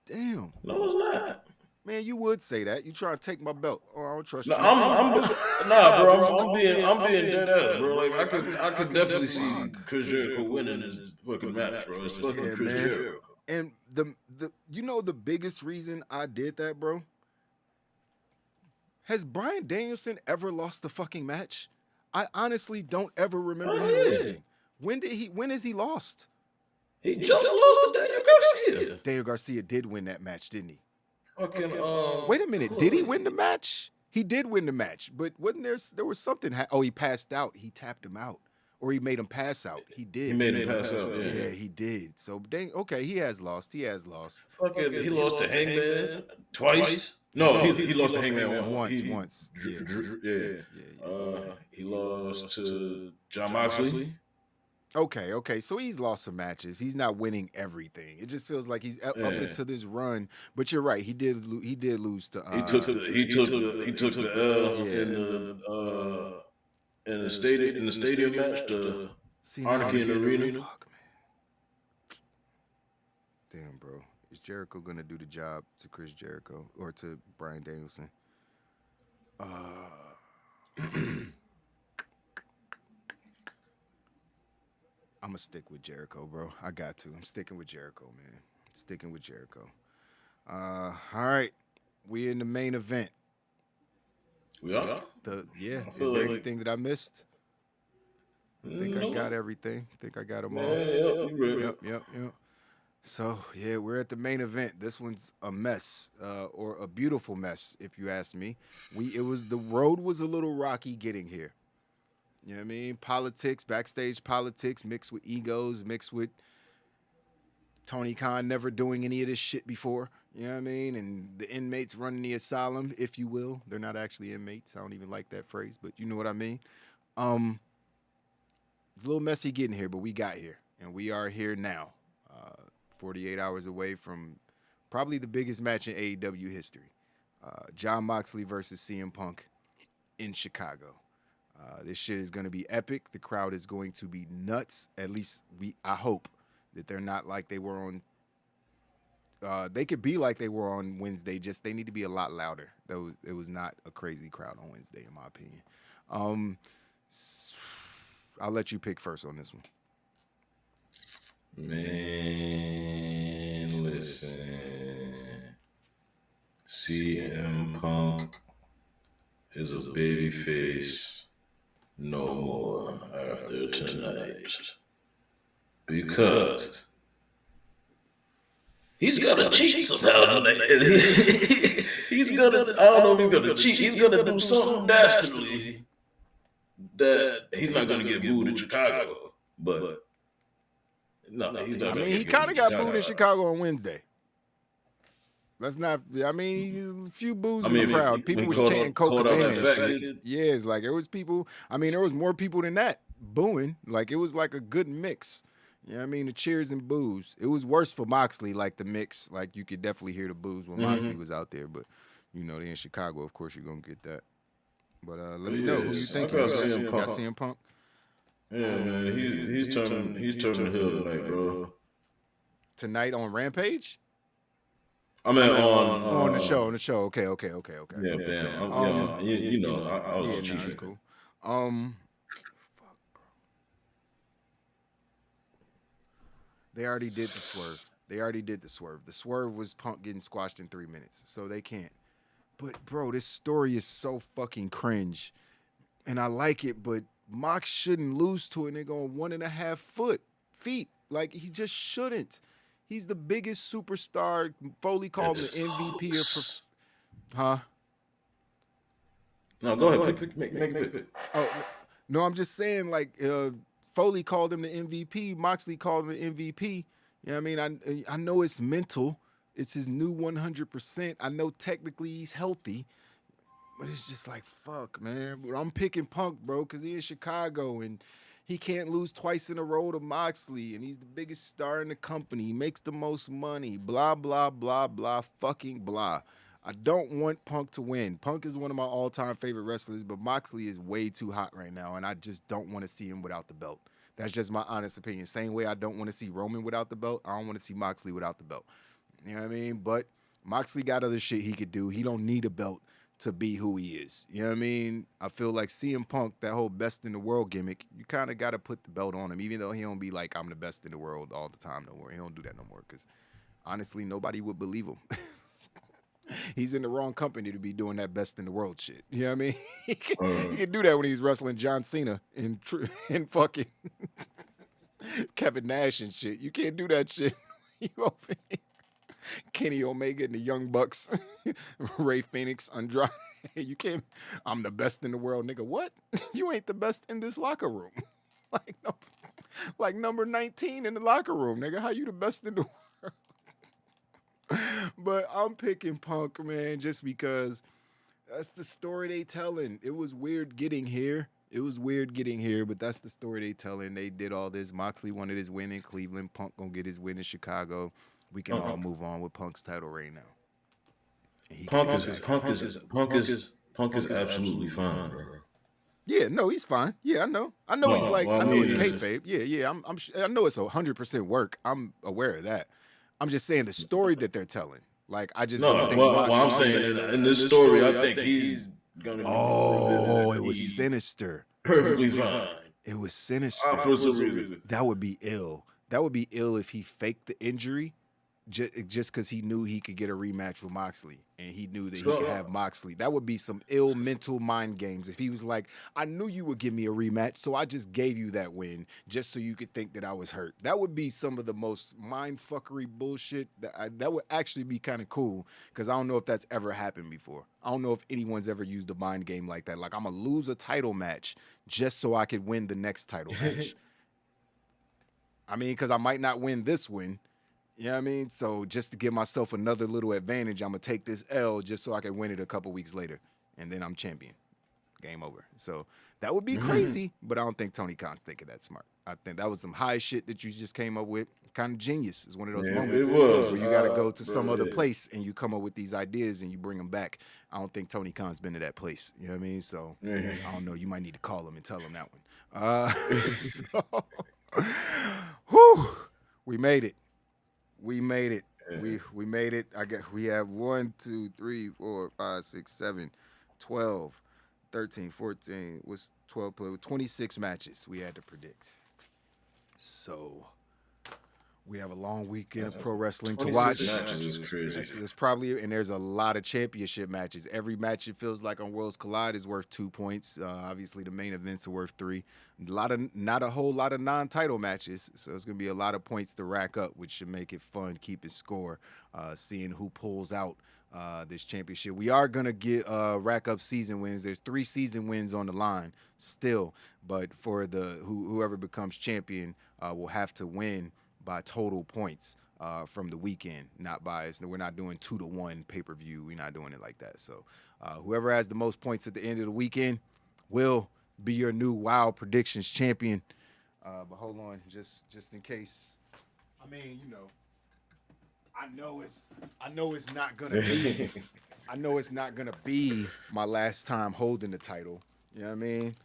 Damn.
No, it's not.
Man, you would say that. You trying to take my belt. Oh, I don't trust
No,
you.
I'm being dead ass, bro. I could definitely see Chris Jericho winning this fucking match, bro. It's fucking Chris Jericho.
And the the biggest reason I did that, bro? Has Bryan Danielson ever lost the fucking match? I honestly don't ever remember him losing. When has he lost?
He just lost to Daniel Garcia.
Daniel Garcia did win that match, didn't he?
Fucking
Wait a minute, did he win the match? He did win the match, but wasn't there was something he passed out. He tapped him out. Or he made him pass out. He did.
He made him pass out,
yeah. He did. So okay, he has lost.
Fucking he lost to Hangman twice. No, he lost to Hangman once. He lost to John Moxley.
Okay. So he's lost some matches. He's not winning everything. It just feels like he's up into this run. But you're right. He did lose to.
He took the L in the stadium match to Anarchy in the Arena.
Fuck, man. Damn, bro. Is Jericho gonna do the job to Chris Jericho or to Bryan Danielson? I'm gonna stick with Jericho, bro. I got to. I'm sticking with Jericho, man. Sticking with Jericho. All right. We in the main event.
We are?
Is there anything that I missed? I think I got everything. I think I got them all. Yep. So, we're at the main event. This one's a mess, or a beautiful mess, if you ask me. The road was a little rocky getting here. You know what I mean? Politics, backstage politics, mixed with egos, mixed with Tony Khan never doing any of this shit before. You know what I mean? And the inmates running the asylum, if you will. They're not actually inmates. I don't even like that phrase, but you know what I mean. It's a little messy getting here, but we got here. And we are here now. 48 hours away from probably the biggest match in AEW history. John Moxley versus CM Punk in Chicago. This shit is going to be epic. The crowd is going to be nuts. At least I hope that they're not like they were on. They could be like they were on Wednesday. Just they need to be a lot louder. It was not a crazy crowd on Wednesday, in my opinion. I'll let you pick first on this one.
Man, listen. CM Punk is a babyface no more after tonight. Because he's gonna cheat somehow. He's gonna, I don't know if he's gonna cheat. He's gonna do something dastardly that he's not gonna get booed in Chicago. But no, he's not.
I mean, he kind of got booed in Chicago on Wednesday. Let's not. I mean, there's a few boos in the crowd. People was chanting cocaine and shit. Yeah, it's like it was people. I mean, there was more people than that booing. Like it was like a good mix. You know what I mean? The cheers and boos. It was worse for Moxley, like the mix. Like you could definitely hear the boos when Moxley was out there. But you know, they in Chicago, of course, you're gonna get that. But let me know who you think. Got CM Punk.
Yeah, man, he's turning the heel tonight, bro.
Tonight on Rampage.
I mean,
on the show. Okay.
Yeah, damn. You know, I was cheating.
That's cool. Fuck, bro. They already did the swerve. The swerve was Punk getting squashed in 3 minutes, so they can't. But bro, this story is so fucking cringe, and I like it. But Mox shouldn't lose to a nigga on 1.5 feet. Like he just shouldn't. He's the biggest superstar. Foley called him the MVP of.
No, go ahead. Make it.
Oh no, I'm just saying. Like Foley called him the MVP. Moxley called him the MVP. You know what I mean? I know it's mental. It's his new 100%. I know technically he's healthy, but it's just like fuck, man. But I'm picking Punk, bro, because he's in Chicago and he can't lose twice in a row to Moxley, and he's the biggest star in the company. He makes the most money. Blah, blah, blah, blah, fucking blah. I don't want Punk to win. Punk is one of my all-time favorite wrestlers, but Moxley is way too hot right now, and I just don't want to see him without the belt. That's just my honest opinion. Same way I don't want to see Roman without the belt, I don't want to see Moxley without the belt. You know what I mean? But Moxley got other shit he could do. He don't need a belt to be who he is. You know what I mean? I feel like CM Punk, that whole best in the world gimmick, you kind of got to put the belt on him, even though he don't be like, I'm the best in the world all the time no more. He don't do that no more because, honestly, nobody would believe him. He's in the wrong company to be doing that best in the world shit. You know what I mean? He can do that when he's wrestling John Cena and fucking Kevin Nash and shit. You can't do that shit. You over here. Kenny Omega and the Young Bucks, Ray Phoenix, Andrade. You can't. I'm the best in the world, nigga. What? You ain't the best in this locker room. Like number 19 in the locker room, nigga. How you the best in the world? But I'm picking Punk, man, just because that's the story they telling. It was weird getting here. But that's the story they telling. They did all this. Moxley wanted his win in Cleveland. Punk gonna get his win in Chicago. We can all move on with Punk's title right now.
Punk is absolutely fine, bro.
Yeah, no, he's fine. Yeah, I know. I know he's like, I know it's kayfabe. Yeah. I know it's 100% work. I'm aware of that. I'm just saying the story that they're telling. Like, I just don't think.
I'm saying in this story, I think he's gonna.
It was sinister.
Perfectly fine.
It was sinister. That would be ill. That would be ill if he faked the injury. Just because he knew he could get a rematch with Moxley and he knew that he could have Moxley. That would be some ill mental mind games. If he was like, I knew you would give me a rematch, so I just gave you that win just so you could think that I was hurt. That would be some of the most mind-fuckery bullshit. That would actually be kind of cool because I don't know if that's ever happened before. I don't know if anyone's ever used a mind game like that. Like, I'm going to lose a title match just so I could win the next title match. I mean, because I might not win this one. You know what I mean? So just to give myself another little advantage, I'm going to take this L just so I can win it a couple weeks later. And then I'm champion. Game over. So that would be crazy, but I don't think Tony Khan's thinking that smart. I think that was some high shit that you just came up with. Kind of genius. It's one of those moments
it was.
where you got to go to some other place and you come up with these ideas and you bring them back. I don't think Tony Khan's been to that place. You know what I mean? So I don't know. You might need to call him and tell him that one. Whew, we made it. We made it. We made it. I guess we have 1, 2, 3, 4, 5, 6, 7, 12, 13, 14. Was 12 play? 26 matches we had to predict. So we have a long weekend of pro wrestling to watch.
Matches is crazy.
It's probably, and there's a lot of championship matches. Every match, it feels like, on Worlds Collide is worth 2 points. Obviously, the main events are worth 3. Not a whole lot of non-title matches, so it's gonna be a lot of points to rack up, which should make it fun, keep it score, seeing who pulls out this championship. We are gonna get rack up season wins. There's 3 season wins on the line still, but for whoever becomes champion will have to win by total points from the weekend, not by. We're not doing 2-to-1 pay-per-view. We're not doing it like that. So whoever has the most points at the end of the weekend will be your new Wild Predictions champion. But hold on, just in case. I mean, you know, I know it's not gonna be. I know it's not gonna be my last time holding the title. You know what I mean?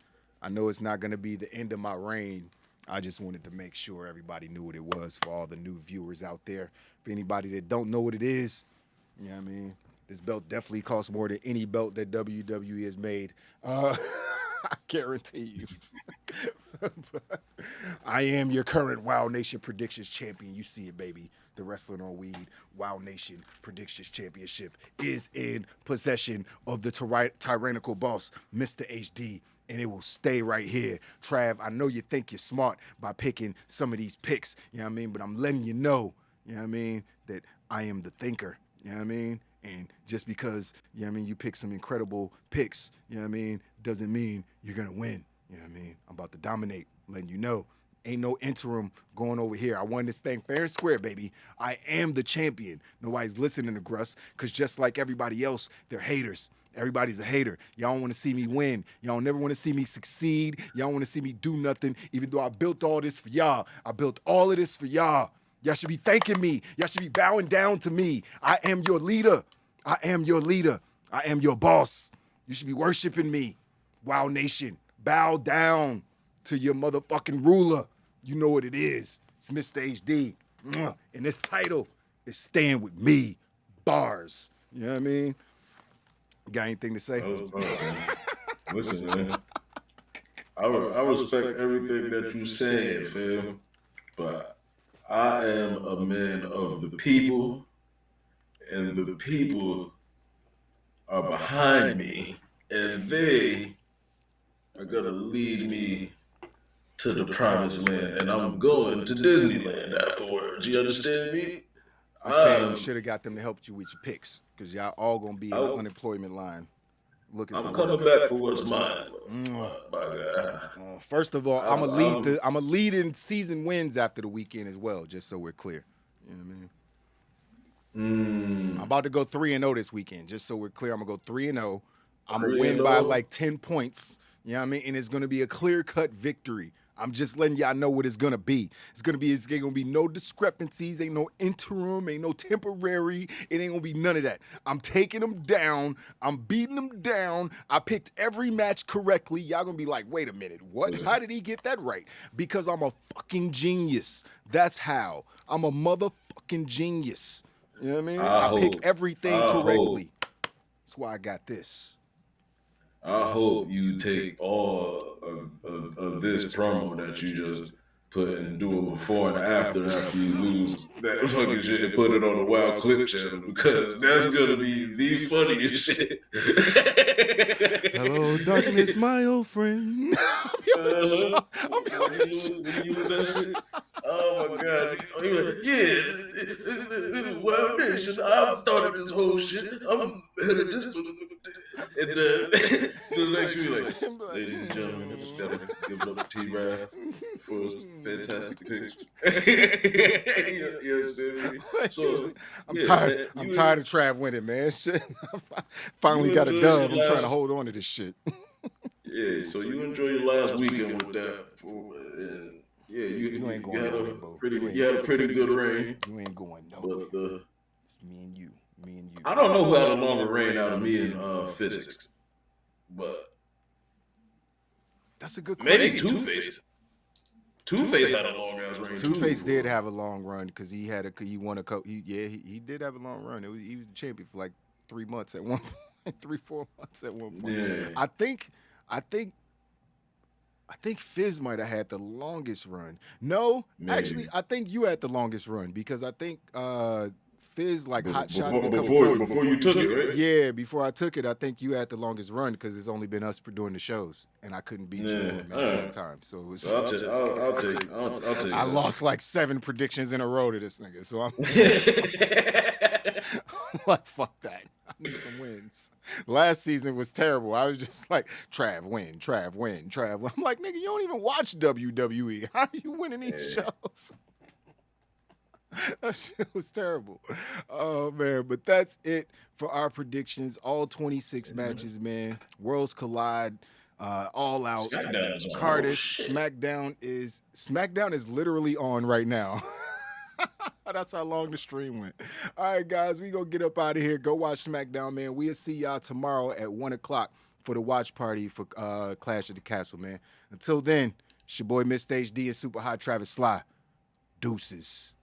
I know it's not gonna be the end of my reign. I just wanted to make sure everybody knew what it was for all the new viewers out there. For anybody that don't know what it is, you know what I mean? This belt definitely costs more than any belt that WWE has made. I guarantee you. But I am your current Wild Nation Predictions champion. You see it, baby. The Wrestling on Weed Wild Nation Predictions Championship is in possession of the tyrannical boss, Mr. HD. And it will stay right here. Trav, I know you think you're smart by picking some of these picks, you know what I mean? But I'm letting you know what I mean, that I am the thinker, you know what I mean? And just because, you know what I mean, you pick some incredible picks, you know what I mean, doesn't mean you're going to win, you know what I mean? I'm about to dominate, letting you know. Ain't no interim going over here. I won this thing fair and square, baby. I am the champion. Nobody's listening to Gruss, because just like everybody else, they're haters. Everybody's a hater. Y'all don't want to see me win. Y'all never want to see me succeed. Y'all want to see me do nothing, even though I built all this for y'all. I built all of this for y'all. Y'all should be thanking me. Y'all should be bowing down to me. I am your leader. I am your leader. I am your boss. You should be worshiping me. Wild Nation, bow down to your motherfucking ruler. You know what it is. It's Mr. HD. And this title is staying with me. Bars. You know what I mean? Got anything to say?
Listen, man. I respect everything that you said, fam. But I am a man of the people, and the people are behind me, and they are gonna lead me to the promised land, and I'm going to Disneyland afterwards. You understand me?
I'm saying you should have got them to help you with your picks, because y'all all gonna be in the unemployment line looking for
I'm coming back for what's mine. My God.
First of all, I'm a lead in season wins after the weekend as well, just so we're clear. You know what I mean? I'm about to go 3-0 this weekend, just so we're clear. I'm gonna go 3-0. I'm gonna win by like 10 points. You know what I mean? And it's gonna be a clear-cut victory. I'm just letting y'all know what it's gonna be. It's gonna be no discrepancies, ain't no interim, ain't no temporary. It ain't gonna be none of that. I'm taking them down. I'm beating them down. I picked every match correctly. Y'all gonna be like, wait a minute, what? How did he get that right? Because I'm a fucking genius. That's how. I'm a motherfucking genius. You know what I mean? I pick everything correctly. That's why I got this.
I hope you take all of this promo that you just put and do it before and after you lose that fucking shit and put it on the Wild Clip channel, because that's gonna be the funniest shit.
Hello, darkness, my old friend.
Oh my God! Yeah, Wild Nation. I've started this whole shit. I'm headed this. And the next week, like, ladies and gentlemen, I just gotta give it up to T-Rab for his fantastic picks. You understand me? So,
I'm tired. I'm tired of Trav winning, man. Shit. Finally got a dub. I'm trying to hold on to this shit.
Yeah, so you enjoy your last weekend with that. And yeah,
You ain't going
had
nowhere,
a
bro.
pretty good reign.
You ain't going nowhere.
But
It's me and you.
I don't know who had a longer reign out of me and Physics, but
that's a good question.
maybe Two-Face. Two-Face had a long ass reign.
Two-Face did have a long run because he won a couple. He did have a long run. He was the champion for like 3 months at one point, 3-4 months at one point.
Yeah.
I think Fizz might have had the longest run. No,
Maybe.
actually, I think you had the longest run because I think Fizz hot shot
before you took it, right?
Yeah, before I took it, I think you had the longest run because it's only been us doing the shows, and I couldn't beat you man, one time. So it was,
I'll take.
I lost like 7 predictions in a row to this nigga, so I'm like, fuck that. I need some wins. Last season was terrible. I was just like, Trav, win. I'm like, nigga, you don't even watch WWE. How are you winning these shows? That shit was terrible. Oh, man. But that's it for our predictions. All 26 matches, man. Worlds collide. All out. Cardiff. SmackDown is literally on right now. That's how long the stream went. All right, guys, we gonna get up out of here. Go watch SmackDown, man. We'll see y'all tomorrow at 1 o'clock for the watch party for Clash of the Castle, man. Until then, it's your boy Mr. HD and Super Hot Travis Sly. Deuces.